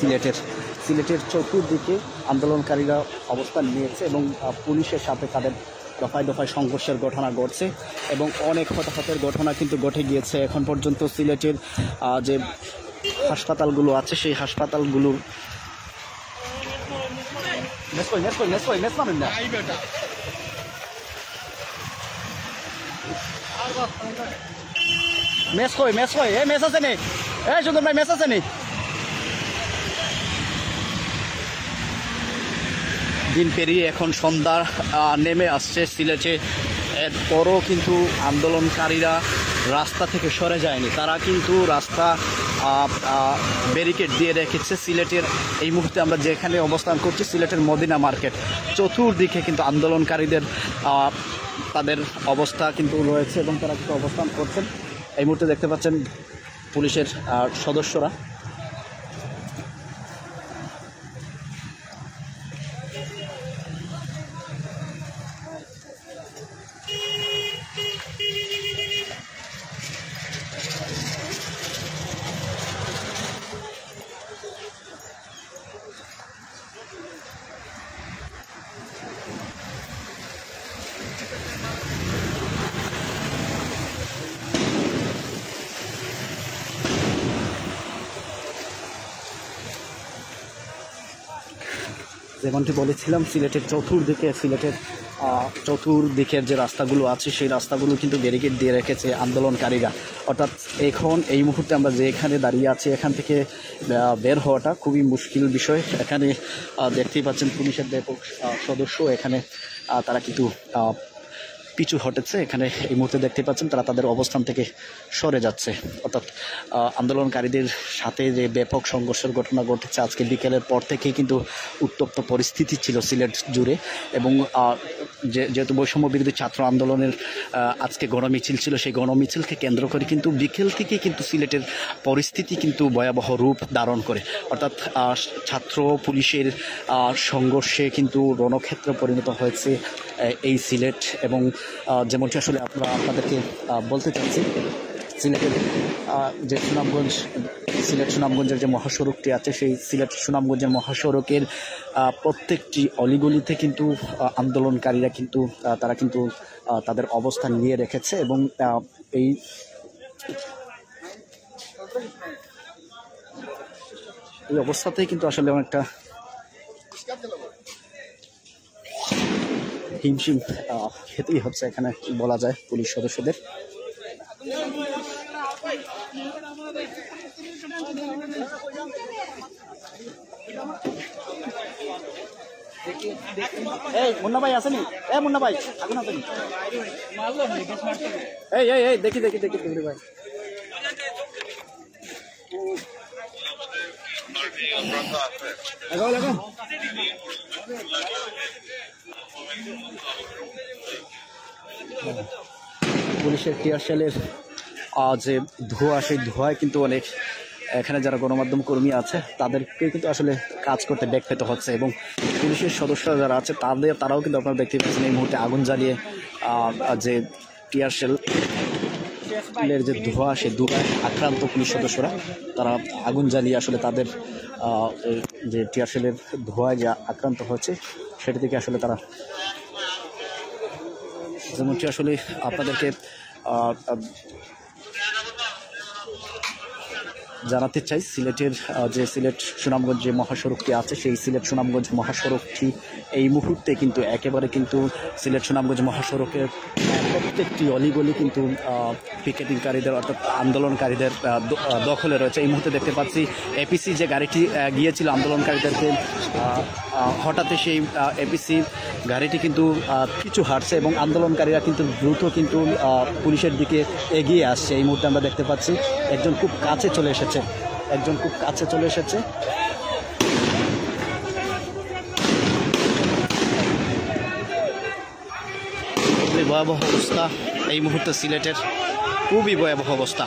সিলেটের চতুর্দিকে আন্দোলনকারীরা অবস্থান নিয়েছে এবং পুলিশের সাথে তাদের দফায় দফায় সংঘর্ষের ঘটনা ঘটছে এবং অনেক হতাহতের ঘটনা কিন্তু ঘটে গিয়েছে। এখন পর্যন্ত সিলেটের যে হাসপাতালগুলো আছে সেই হাসপাতালগুলোর দিন পেরিয়ে এখন সন্ধ্যা নেমে আসছে সিলেটে, এরপরও কিন্তু আন্দোলনকারীরা রাস্তা থেকে সরে যায়নি, তারা কিন্তু রাস্তা ব্যারিকেড দিয়ে রেখেছে। সিলেটের এই মুহূর্তে আমরা যেখানে অবস্থান করছি সিলেটের মদিনা মার্কেট, চতুর্দিকে কিন্তু আন্দোলনকারীদের তাদের অবস্থা কিন্তু রয়েছে এবং তারা কিন্তু অবস্থান করছেন। এই মুহূর্তে দেখতে পাচ্ছেন পুলিশের সদস্যরা যেমনটি বলেছিলাম সিলেটের চতুর্দিকের যে রাস্তাগুলো আছে সেই রাস্তাগুলো কিন্তু ব্যারিকেড দিয়ে রেখেছে আন্দোলনকারীরা। অর্থাৎ এখন এই মুহূর্তে আমরা যে এখানে দাঁড়িয়ে আছি এখান থেকে বের হওয়াটা খুবই মুশকিল বিষয়। এখানে দেখতেই পাচ্ছেন পুলিশের ব্যাপক সদস্য এখানে তারা কিন্তু পিছু হটেছে। এখানে এই মুহূর্তে দেখতে পাচ্ছেন তারা তাদের অবস্থান থেকে সরে যাচ্ছে। অর্থাৎ আন্দোলনকারীদের সাথে যে ব্যাপক সংঘর্ষের ঘটনা ঘটেছে আজকে বিকেলের পর থেকেই কিন্তু উত্তপ্ত পরিস্থিতি ছিল সিলেট জুড়ে এবং যেহেতু বৈষম্য বিরোধী ছাত্র আন্দোলনের আজকে গণমিছিল ছিল, সেই গণমিছিলকে কেন্দ্র করে কিন্তু বিকেল থেকে কিন্তু সিলেটের পরিস্থিতি কিন্তু ভয়াবহ রূপ ধারণ করে। অর্থাৎ ছাত্র পুলিশের সংঘর্ষে কিন্তু রণক্ষেত্রে পরিণত হয়েছে এই সিলেট এবং যেমনটি আসলে আপনাদেরকে বলতে চাচ্ছি সিলেটের যে সুনামগঞ্জ সিলেট সুনামগঞ্জের যে মহাসড়কটি আছে সেই সিলেট সুনামগঞ্জের মহাসড়কের প্রত্যেকটি অলিগলিতে কিন্তু আন্দোলনকারীরা কিন্তু তারা কিন্তু তাদের অবস্থান নিয়ে রেখেছে এবং এই অবস্থাতেই কিন্তু আসলে অনেকটা হিমশিম খেতেই হচ্ছে এখানে বলা যায় পুলিশ সদস্যদের। এই মুন্না ভাই আসেনি? মুন্না ভাই আগুন আসেনি? এই দেখি ভাই লাগাও পুলিশের টিয়ার শেলের যে ধোঁয়া, সেই ধোঁয়ায় কিন্তু অনেক এখানে যারা গণমাধ্যম কর্মী আছে তাদেরকে কিন্তু আসলে কাজ করতে ব্যাক পেতে হচ্ছে এবং পুলিশের সদস্যরা যারা আছে তারাও কিন্তু আপনারা দেখতে পাচ্ছেন এই মুহূর্তে আগুন জ্বালিয়ে যে টিয়ার শেলের যে ধোঁয়া, সেই ধোঁয়ায় আক্রান্ত পুলিশ সদস্যরা তারা আগুন জ্বালিয়ে আসলে তাদের যে টিয়ার শেলের ধোঁয়ায় যে আক্রান্ত হচ্ছে সেটি থেকে আসলে তারা, যেমনটি আসলে আপনাদেরকে জানাতে চাই, সিলেটের যে সিলেট সুনামগঞ্জ যে মহাসড়কটি আছে সেই সিলেট সুনামগঞ্জ মহাসড়কটি এই মুহূর্তে কিন্তু একেবারে কিন্তু সিলেট সুনামগঞ্জ মহাসড়কের প্রত্যেকটি অলিগলি কিন্তু পিকেটিংকারীদের অর্থাৎ আন্দোলনকারীদের দখলে রয়েছে। এই মুহূর্তে দেখতে পাচ্ছি এপিসি যে গাড়িটি গিয়েছিল আন্দোলনকারীদেরকে, হঠাৎ সেই এপিসি গাড়িটি কিন্তু কিছু হাঁটছে এবং আন্দোলনকারীরা কিন্তু দ্রুত কিন্তু পুলিশের দিকে এগিয়ে আসছে। এই মুহূর্তে আমরা দেখতে পাচ্ছি একজন খুব কাছে চলে এসেছে, খুবই ভয়াবহ অবস্থা এই মুহূর্তে সিলেটের, খুবই ভয়াবহ অবস্থা।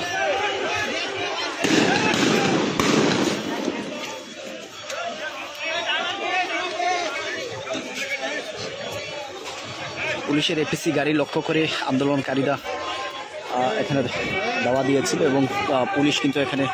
পুলিশের এপিসি গাড়ি লক্ষ্য করে আন্দোলনকারীরা এখানে দাওয়া দিয়েছিল এবং পুলিশ কিন্তু এখানে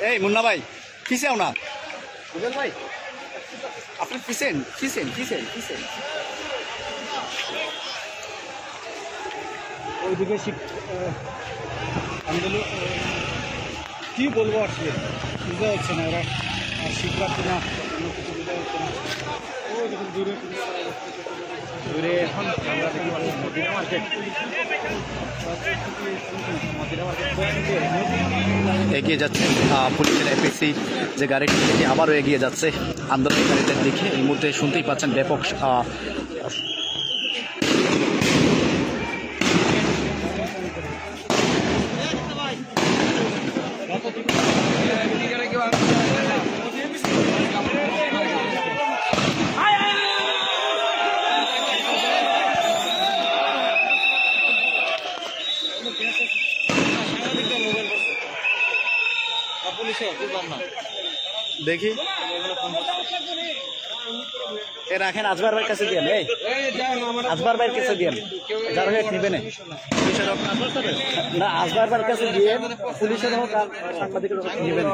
এই মুন্না ভাই কিসে না বুঝলেন ভাই আপনি কিসেন ওইদিকে আন্দোলন কি বলবো আসলে বুঝতে হচ্ছে না, ওরা শিক্ষার্থী না বোঝা হচ্ছে না। ও যখন দূরে এখন আমরা দেখি মদিনা মার্কেট এগিয়ে যাচ্ছে পুলিশের এপিসি যে গাড়িটি থেকে আবারও এগিয়ে যাচ্ছে আন্দোলনকারীদের দিকে। এই মুহূর্তে শুনতেই পাচ্ছেন ব্যাপক দেখি এ রাখেন, আজবার ভাইয়ের কাছে দিয়েন, এই আজবার ভাইয়ের কাছে দিয়েন, যার হয়ে নিবে না আজবার ভাইয়ের কাছে দিয়ে পুলিশের হোক আর সাংবাদিকের হোক নিবেন।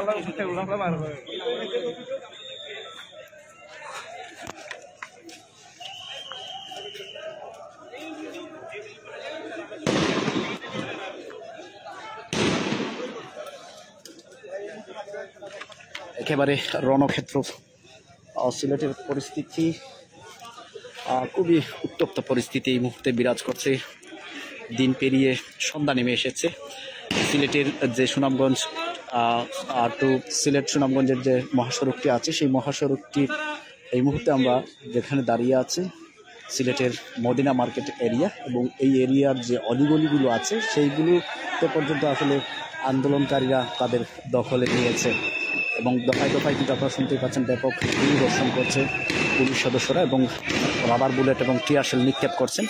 একেবারে রণক্ষেত্র। সিলেটের পরিস্থিতি খুবই উত্তপ্ত পরিস্থিতি এই মুহূর্তে বিরাজ করছে। দিন পেরিয়ে সন্ধ্যা নেমে এসেছে। সিলেটের যে সুনামগঞ্জ টু সিলেট সুনামগঞ্জের যে মহাসড়কটি আছে সেই মহাসড়কটি এই মুহূর্তে আমরা যেখানে দাঁড়িয়ে আছি সিলেটের মদিনা মার্কেট এরিয়া, এবং এই এরিয়ার যে অলিগলিগুলো আছে সেইগুলোতে পর্যন্ত আসলে আন্দোলনকারীরা তাদের দখলে নিয়েছে এবং দফায় দফায় কিন্তু আপনারা শুনতেই পাচ্ছেন ব্যাপক পরিদর্শন করছে পুলিশ সদস্যরা এবং রাবার বুলেট এবং টিয়ারশেল নিক্ষেপ করছেন।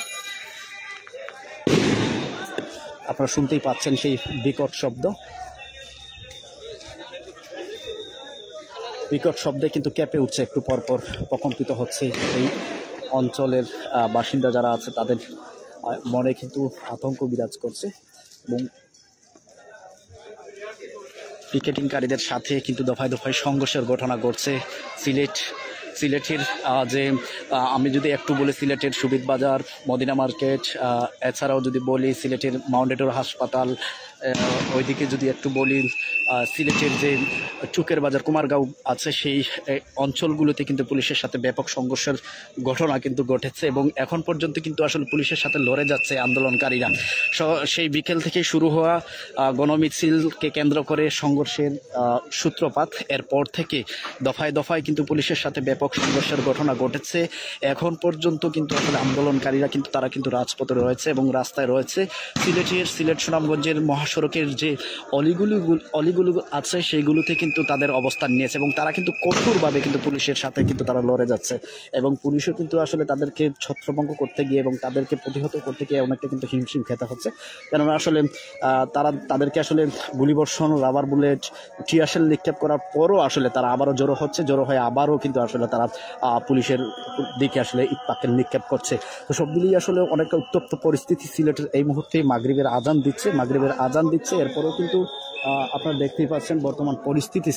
আপনারা শুনতেই পাচ্ছেন সেই বিকট শব্দ। বিকট শব্দে কিন্তু কেঁপে উঠছে একটু পরপর, প্রকম্পিত হচ্ছে এই অঞ্চলের বাসিন্দা যারা আছে তাদের মনে কিন্তু আতঙ্ক বিরাজ করছে এবং পিকেটিংকারীদের সাথে কিন্তু দফায় দফায় সংঘর্ষের ঘটনা ঘটছে। সিলেটের যে আমি যদি একটু বলি সিলেটের সুবিদ বাজার, মদিনা মার্কেট, এছাড়াও যদি বলি সিলেটের মাউন্টেডোর হাসপাতাল, ওইদিকে যদি একটু বলি সিলেটের যে চুকের বাজার কুমারগাঁও আছে সেই অঞ্চলগুলোতে কিন্তু পুলিশের সাথে ব্যাপক সংঘর্ষের ঘটনা কিন্তু ঘটেছে এবং এখন পর্যন্ত কিন্তু আসলে পুলিশের সাথে লড়ে যাচ্ছে আন্দোলনকারীরা। সেই বিকেল থেকে শুরু হওয়া গণমিছিলকে কেন্দ্র করে সংঘর্ষের সূত্রপাত, এরপর থেকে দফায় দফায় কিন্তু পুলিশের সাথে ব্যাপক সংঘর্ষের ঘটনা ঘটেছে। এখন পর্যন্ত কিন্তু আসলে আন্দোলনকারীরা কিন্তু তারা কিন্তু রাজপথে রয়েছে এবং রাস্তায় রয়েছে। সিলেট সুনামগঞ্জের মহাসড়কের যে অলিগুলো আছে সেইগুলোতে কিন্তু তাদের অবস্থান নিয়েছে এবং তারা কিন্তু কঠোরভাবে কিন্তু পুলিশের সাথে কিন্তু তারা লড়ে যাচ্ছে এবং পুলিশও কিন্তু আসলে তাদেরকে ছত্রভঙ্গ করতে গিয়ে এবং তাদেরকে প্রতিহত করতে গিয়ে অনেকটা কিন্তু হিমশিম খেতে হচ্ছে। কেননা আসলে তাদেরকে আসলে গুলিবর্ষণ, রাবার বুলেট, টিয়ারশেল নিক্ষেপ করার পরও আসলে তারা আবারও জড়ো হয়ে আবারও কিন্তু আসলে তারা পুলিশের দিকে আসলে ইটপাটকেল নিক্ষেপ করছে। তো সব মিলিয়ে আসলে অনেকটা উত্তপ্ত পরিস্থিতি সিলেটের এই মুহূর্তে। মাগরিবের আজান দিচ্ছে, এরপরেও কিন্তু আপনারা দেখতেই পাচ্ছেন বর্তমান পরিস্থিতি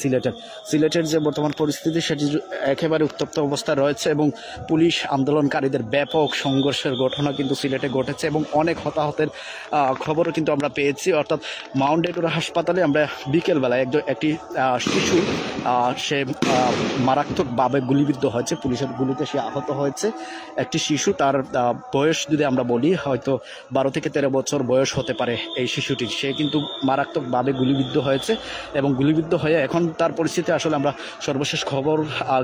সিলেটের যে বর্তমান পরিস্থিতি সেটি একেবারে উত্তপ্ত অবস্থায় রয়েছে এবং পুলিশ আন্দোলনকারীদের ব্যাপক সংঘর্ষের ঘটনা কিন্তু সিলেটে ঘটেছে এবং অনেক হতাহতের খবরও কিন্তু আমরা পেয়েছি। অর্থাৎ মাউন্টেডোর হাসপাতালে আমরা বিকেলবেলায় একটি শিশু সে মারাত্মকভাবে গুলিবিদ্ধ হয়েছে, পুলিশের গুলিতে সে আহত হয়েছে। একটি শিশু, তার বয়স যদি আমরা বলি হয়তো 12 থেকে 13 বছর বয়স হতে পারে এই শিশুটির, সে কিন্তু মারাত্মকভাবে গুলিবিদ্ধ হয়েছে এবং গুলিবিদ্ধ হয়ে এখন তার পরিস্থিতি আসলে আমরা সর্বশেষ খবর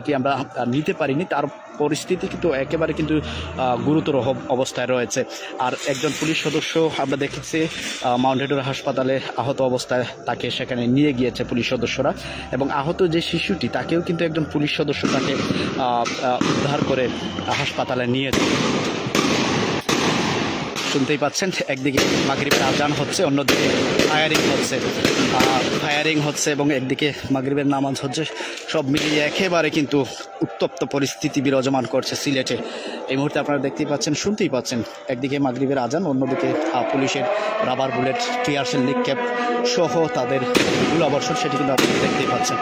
কি আমরা নিতে পারিনি। তার পরিস্থিতি কিন্তু একেবারে কিন্তু গুরুতর অবস্থায় রয়েছে। আর একজন পুলিশ সদস্য আমরা দেখেছি মাউন্টেডোর হাসপাতালে আহত অবস্থায়, তাকে সেখানে নিয়ে গিয়েছে পুলিশ সদস্যরা এবং আহত যে শিশুটি তাকেও কিন্তু একজন পুলিশ সদস্য তাকে উদ্ধার করে হাসপাতালে নিয়েছে। শুনতেই পাচ্ছেন একদিকে মাগরিবের আজান হচ্ছে, অন্যদিকে ফায়ারিং হচ্ছে এবং একদিকে মাগরিবের নামাজ হচ্ছে। সব মিলিয়ে একেবারে কিন্তু উত্তপ্ত পরিস্থিতি বিরাজমান করছে সিলেটে এই মুহূর্তে। আপনারা দেখতেই পাচ্ছেন, শুনতেই পাচ্ছেন, একদিকে মাগরিবের আজান, অন্যদিকে পুলিশের রাবার বুলেট, টিয়ারশেল নিক্ষেপ সহ তাদের গোলাবর্ষণ, সেটি কিন্তু আপনারা দেখতেই পাচ্ছেন।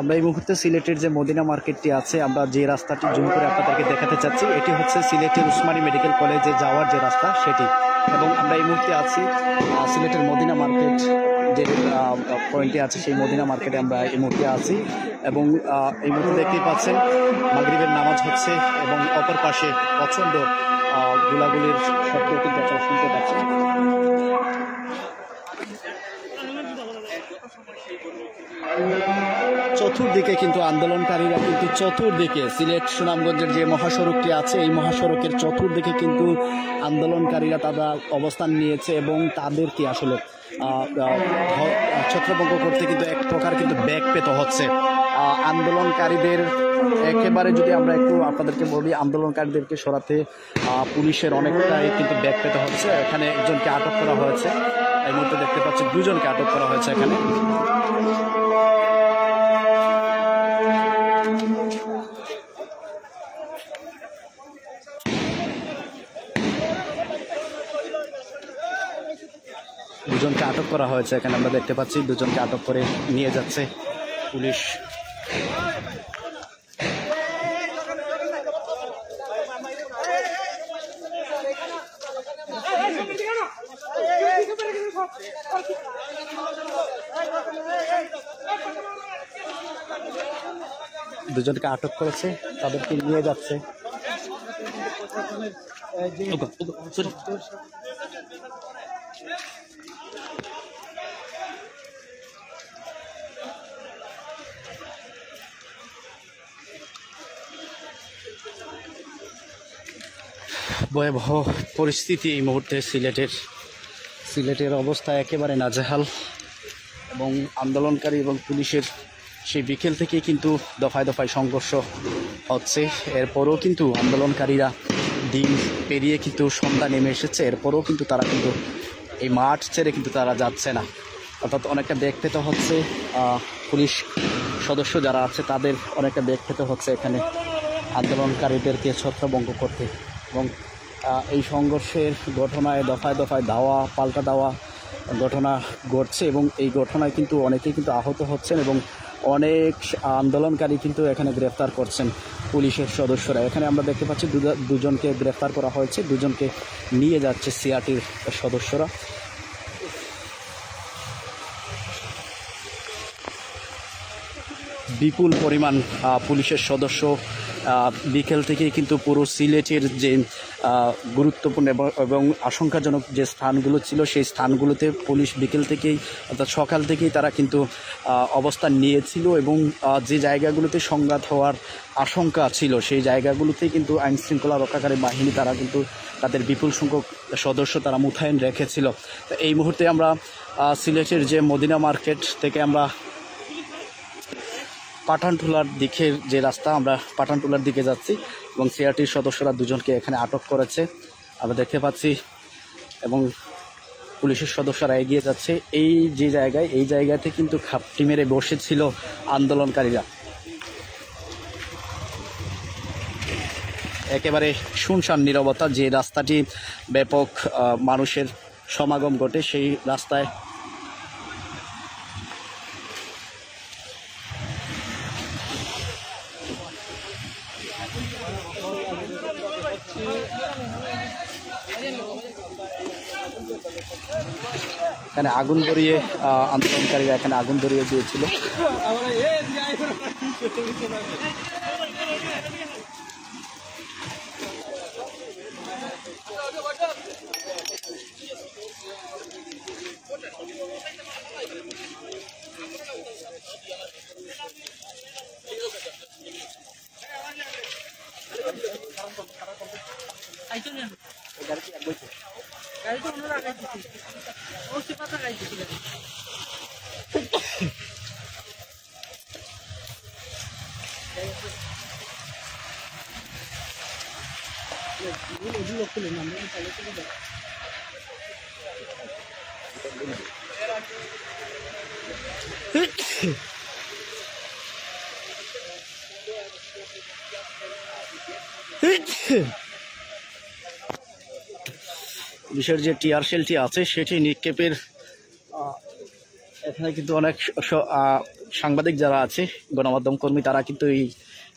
আমরা এই মুহূর্তে সিলেটের যে মদিনা মার্কেটটি আছে, আমরা যে রাস্তাটি জুম করে আপনাদেরকে দেখাতে চাচ্ছি, এটি হচ্ছে সিলেটের উসমানী মেডিকেল কলেজে যাওয়ার যে রাস্তা সেটি। এবং আমরা এই মুহূর্তে আছি সিলেটের মদিনা মার্কেট যে পয়েন্টে আছে, সেই মদিনা মার্কেটে আমরা এই মুহূর্তে আছি। এবং এই মুহূর্তে দেখতেই পাচ্ছেন মাগরিবের নামাজ হচ্ছে এবং অপর পাশে প্রচণ্ড গোলাগুলির শব্দ কিন্তু আপনারা শুনতে পাচ্ছেন। চতুর্দিকে কিন্তু আন্দোলনকারীরা কিন্তু চতুর্দিকে সিলেট সুনামগঞ্জের যে মহাসড়কটি আছে, এই মহাসড়কের চতুর্দিকে কিন্তু আন্দোলনকারীরা তারা অবস্থান নিয়েছে এবং তাদেরকে আসলে ছত্রভঙ্গ করতে কিন্তু এক প্রকার কিন্তু ব্যাগ পেতে হচ্ছে। আন্দোলনকারীদের একেবারে যদি আমরা একটু আপনাদেরকে বলি, আন্দোলনকারীদেরকে সরাতে পুলিশের অনেকটাই কিন্তু ব্যাগ পেতে হচ্ছে। এখানে একজনকে আটক করা হয়েছে, এই মুহূর্তে দেখতে পাচ্ছি দুজনকে আটক করা হয়েছে এখানে। দুজনকে আটক করা হয়েছে এখানে, আমরা দেখতে পাচ্ছি দুজনকে আটক করে নিয়ে যাচ্ছে পুলিশ। দুজনকে আটক করেছে, তাদেরকে নিয়ে যাচ্ছে। ভয়াবহ পরিস্থিতি এই মুহূর্তে সিলেটের অবস্থা একেবারে নাজেহাল। এবং আন্দোলনকারী এবং পুলিশের সেই বিকেল থেকেই কিন্তু দফায় দফায় সংঘর্ষ হচ্ছে। এরপরও কিন্তু আন্দোলনকারীরা দিন পেরিয়ে কিন্তু সন্ধ্যা নেমে এসেছে, এরপরও কিন্তু তারা কিন্তু এই মাঠ ছেড়ে কিন্তু তারা যাচ্ছে না। অর্থাৎ অনেকটা ব্যাগ পেতে হচ্ছে, পুলিশ সদস্য যারা আছে তাদের অনেকটা ব্যাগ পেতে হচ্ছে এখানে আন্দোলনকারীদেরকে ছত্রভঙ্গ করতে। এবং এই সংঘর্ষের ঘটনায় দফায় দফায় দাওয়া পাল্টা দেওয়া ঘটনা ঘটছে এবং এই ঘটনায় কিন্তু অনেকেই কিন্তু আহত হচ্ছেন এবং অনেক আন্দোলনকারী কিন্তু এখানে গ্রেফতার করছেন পুলিশের সদস্যরা। এখানে আমরা দেখতে পাচ্ছি দুজনকে গ্রেফতার করা হয়েছে, দুজনকে নিয়ে যাচ্ছে সিআরটির সদস্যরা। বিপুল পরিমাণ পুলিশের সদস্য বিকেল থেকেই কিন্তু পুরো সিলেটের যে গুরুত্বপূর্ণ এবং আশঙ্কাজনক যে স্থানগুলো ছিল সেই স্থানগুলোতে পুলিশ বিকেল থেকেই অর্থাৎ সকাল থেকেই তারা কিন্তু অবস্থান নিয়েছিল এবং যে জায়গাগুলোতে সংঘাত হওয়ার আশঙ্কা ছিল সেই জায়গাগুলোতেই কিন্তু আইনশৃঙ্খলা রক্ষাকারী বাহিনী তারা কিন্তু তাদের বিপুল সংখ্যক সদস্য তারা মোতায়েন রেখেছিল। তো এই মুহূর্তে আমরা সিলেটের যে মদিনা মার্কেট থেকে আমরা পাঠানটুলার দিকের যে রাস্তা, আমরা পাঠানটুলার দিকে যাচ্ছি এবং সিআরটির সদস্যরা দুজনকে এখানে আটক করেছে আমরা দেখতে পাচ্ছি এবং পুলিশের সদস্যরা এগিয়ে যাচ্ছে এই যে জায়গায়, এই জায়গাতে কিন্তু খাপটি মেরে বসেছিল আন্দোলনকারীরা। একেবারে শুনশান নীরবতা, যে রাস্তাটি ব্যাপক মানুষের সমাগম ঘটে সেই রাস্তায় এখানে আগুন ধরিয়ে আন্দোলনকারীরা এখানে আগুন ধরিয়ে দিয়েছিল। গাড়ি তো অন্য লাগাই দিচ্ছি, ও সে পাতা লাগাই দিচ্ছি গাড়ি। পুলিশের যে টিয়ার শেলটি আছে সেটি নিক্ষেপের এখানে কিন্তু অনেক সাংবাদিক যারা আছে, গণমাধ্যম কর্মী, তারা কিন্তু এই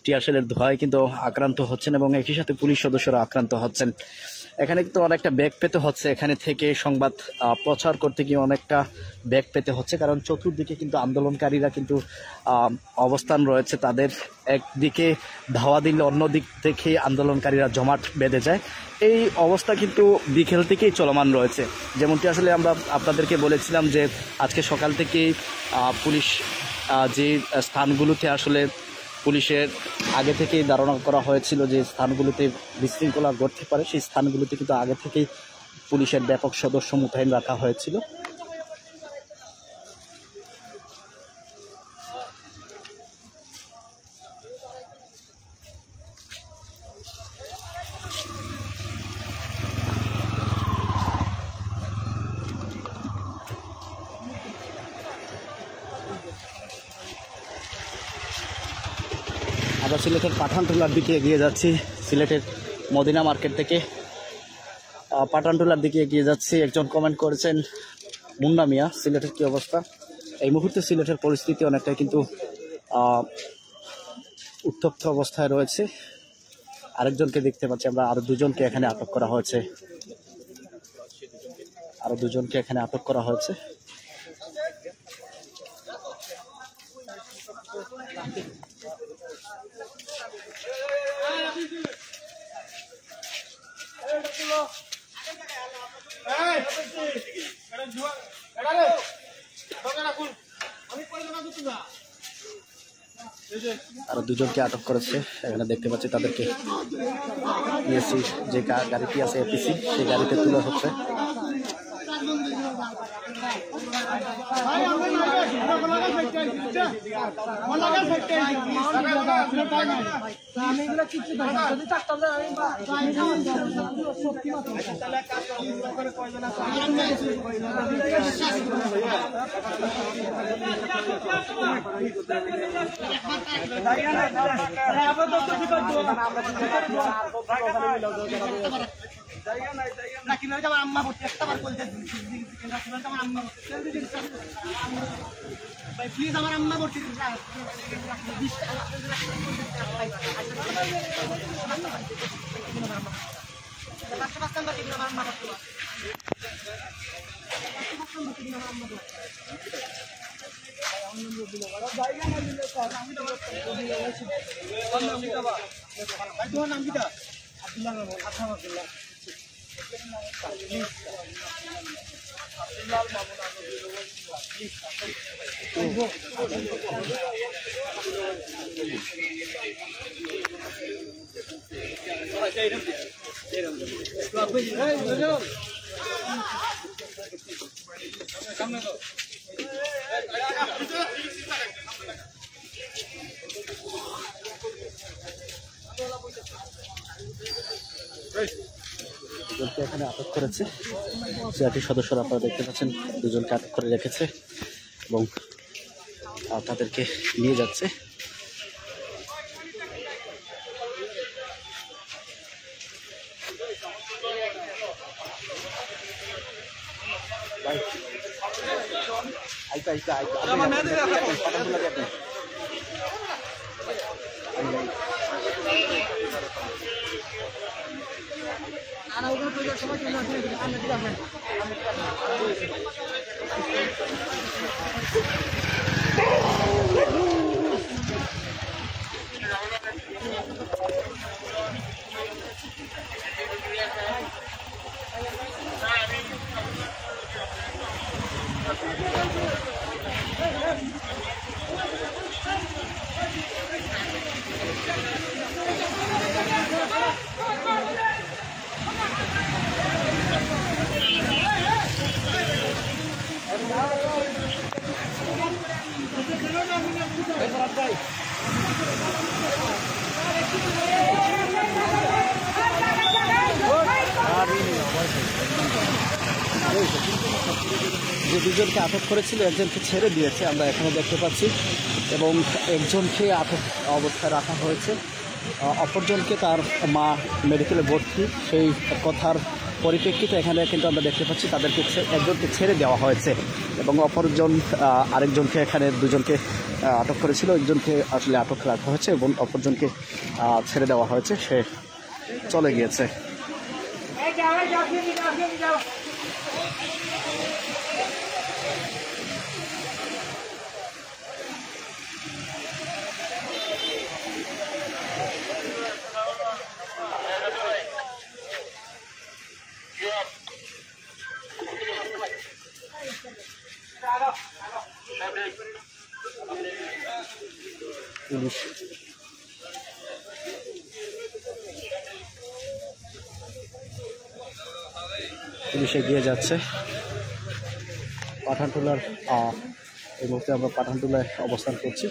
টিয়ারশেলের ধোঁয়ায় কিন্তু আক্রান্ত হচ্ছেন এবং একই সাথে পুলিশ সদস্যরা আক্রান্ত হচ্ছেন। এখানে কিন্তু অনেকটা ব্যাগ পেতে হচ্ছে, এখানে থেকে সংবাদ প্রচার করতে গিয়ে অনেকটা ব্যাগ পেতে হচ্ছে, কারণ চতুর্দিকে কিন্তু আন্দোলনকারীরা কিন্তু অবস্থান রয়েছে। তাদের একদিকে ধাওয়া দিলে অন্য দিক থেকে আন্দোলনকারীরা জমাট বেঁধে যায়। এই অবস্থা কিন্তু বিকেল থেকেই চলমান রয়েছে। যেমনটি আসলে আমরা আপনাদেরকে বলেছিলাম যে আজকে সকাল থেকেই পুলিশ যে স্থানগুলোতে আসলে পুলিশের আগে থেকেই ধারণা করা হয়েছিল যে স্থানগুলোতে বিশৃঙ্খলা ঘটতে পারে, সেই স্থানগুলোতে কিন্তু আগে থেকেই পুলিশের ব্যাপক সদস্য মোতায়েন রাখা হয়েছিল। আমরা সিলেটের পাঠানটুলার দিকে এগিয়ে যাচ্ছি। সিলেটের মদিনা মার্কেট থেকে পাঠানটুলার দিকে এগিয়ে যাচ্ছি। একজন কমেন্ট করেছেন, মুন্না মিয়া, সিলেটের কী অবস্থা? এই মুহূর্তে সিলেটের পরিস্থিতি অনেকটাই কিন্তু উত্তপ্ত অবস্থায় রয়েছে। আরেকজনকে দেখতে পাচ্ছি আমরা, আরও দুজনকে এখানে আটক করা হয়েছে। আরো দুজনকে আটক করেছে, এখানে দেখতে পাচ্ছি। তাদেরকে পিএসসি যে গাড়িটি আছে এপিসি, সেই গাড়িতে তুলে হচ্ছে। প্লিজ আমার আম্মা ভর্তি নাম কিটা আব্দুল্লাহ দুজনকে এখানে আটক করেছে সিআরটি সদস্যরা, আপনারা দেখতে পাচ্ছেন দুজনকে আটক করে রেখেছে এবং তাদেরকে নিয়ে যাচ্ছে। যে দুজনকে আটক করেছিল একজনকে ছেড়ে দিয়েছে আমরা এখানে দেখতে পাচ্ছি, এবং একজনকে আটক অবস্থায় রাখা হয়েছে, অপরজনকে তার মা মেডিকেলে ভর্তি। সেই কথার পরিপ্রেক্ষিতে এখানে কিন্তু আমরা দেখতে পাচ্ছি তাদেরকে একজনকে ছেড়ে দেওয়া হয়েছে এবং অপরজন আরেকজনকে এখানে দুজনকে আটক করেছিল। একজনকে আসলে আটক রাখা হয়েছে এবং অপরজনকে ছেড়ে দেওয়া হয়েছে, সে চলে গিয়েছে। পুলিশ এগিয়ে যাচ্ছে পাঠানটুলার। এই মুহূর্তে আমরা পাঠানটুলায় অবস্থান করছি।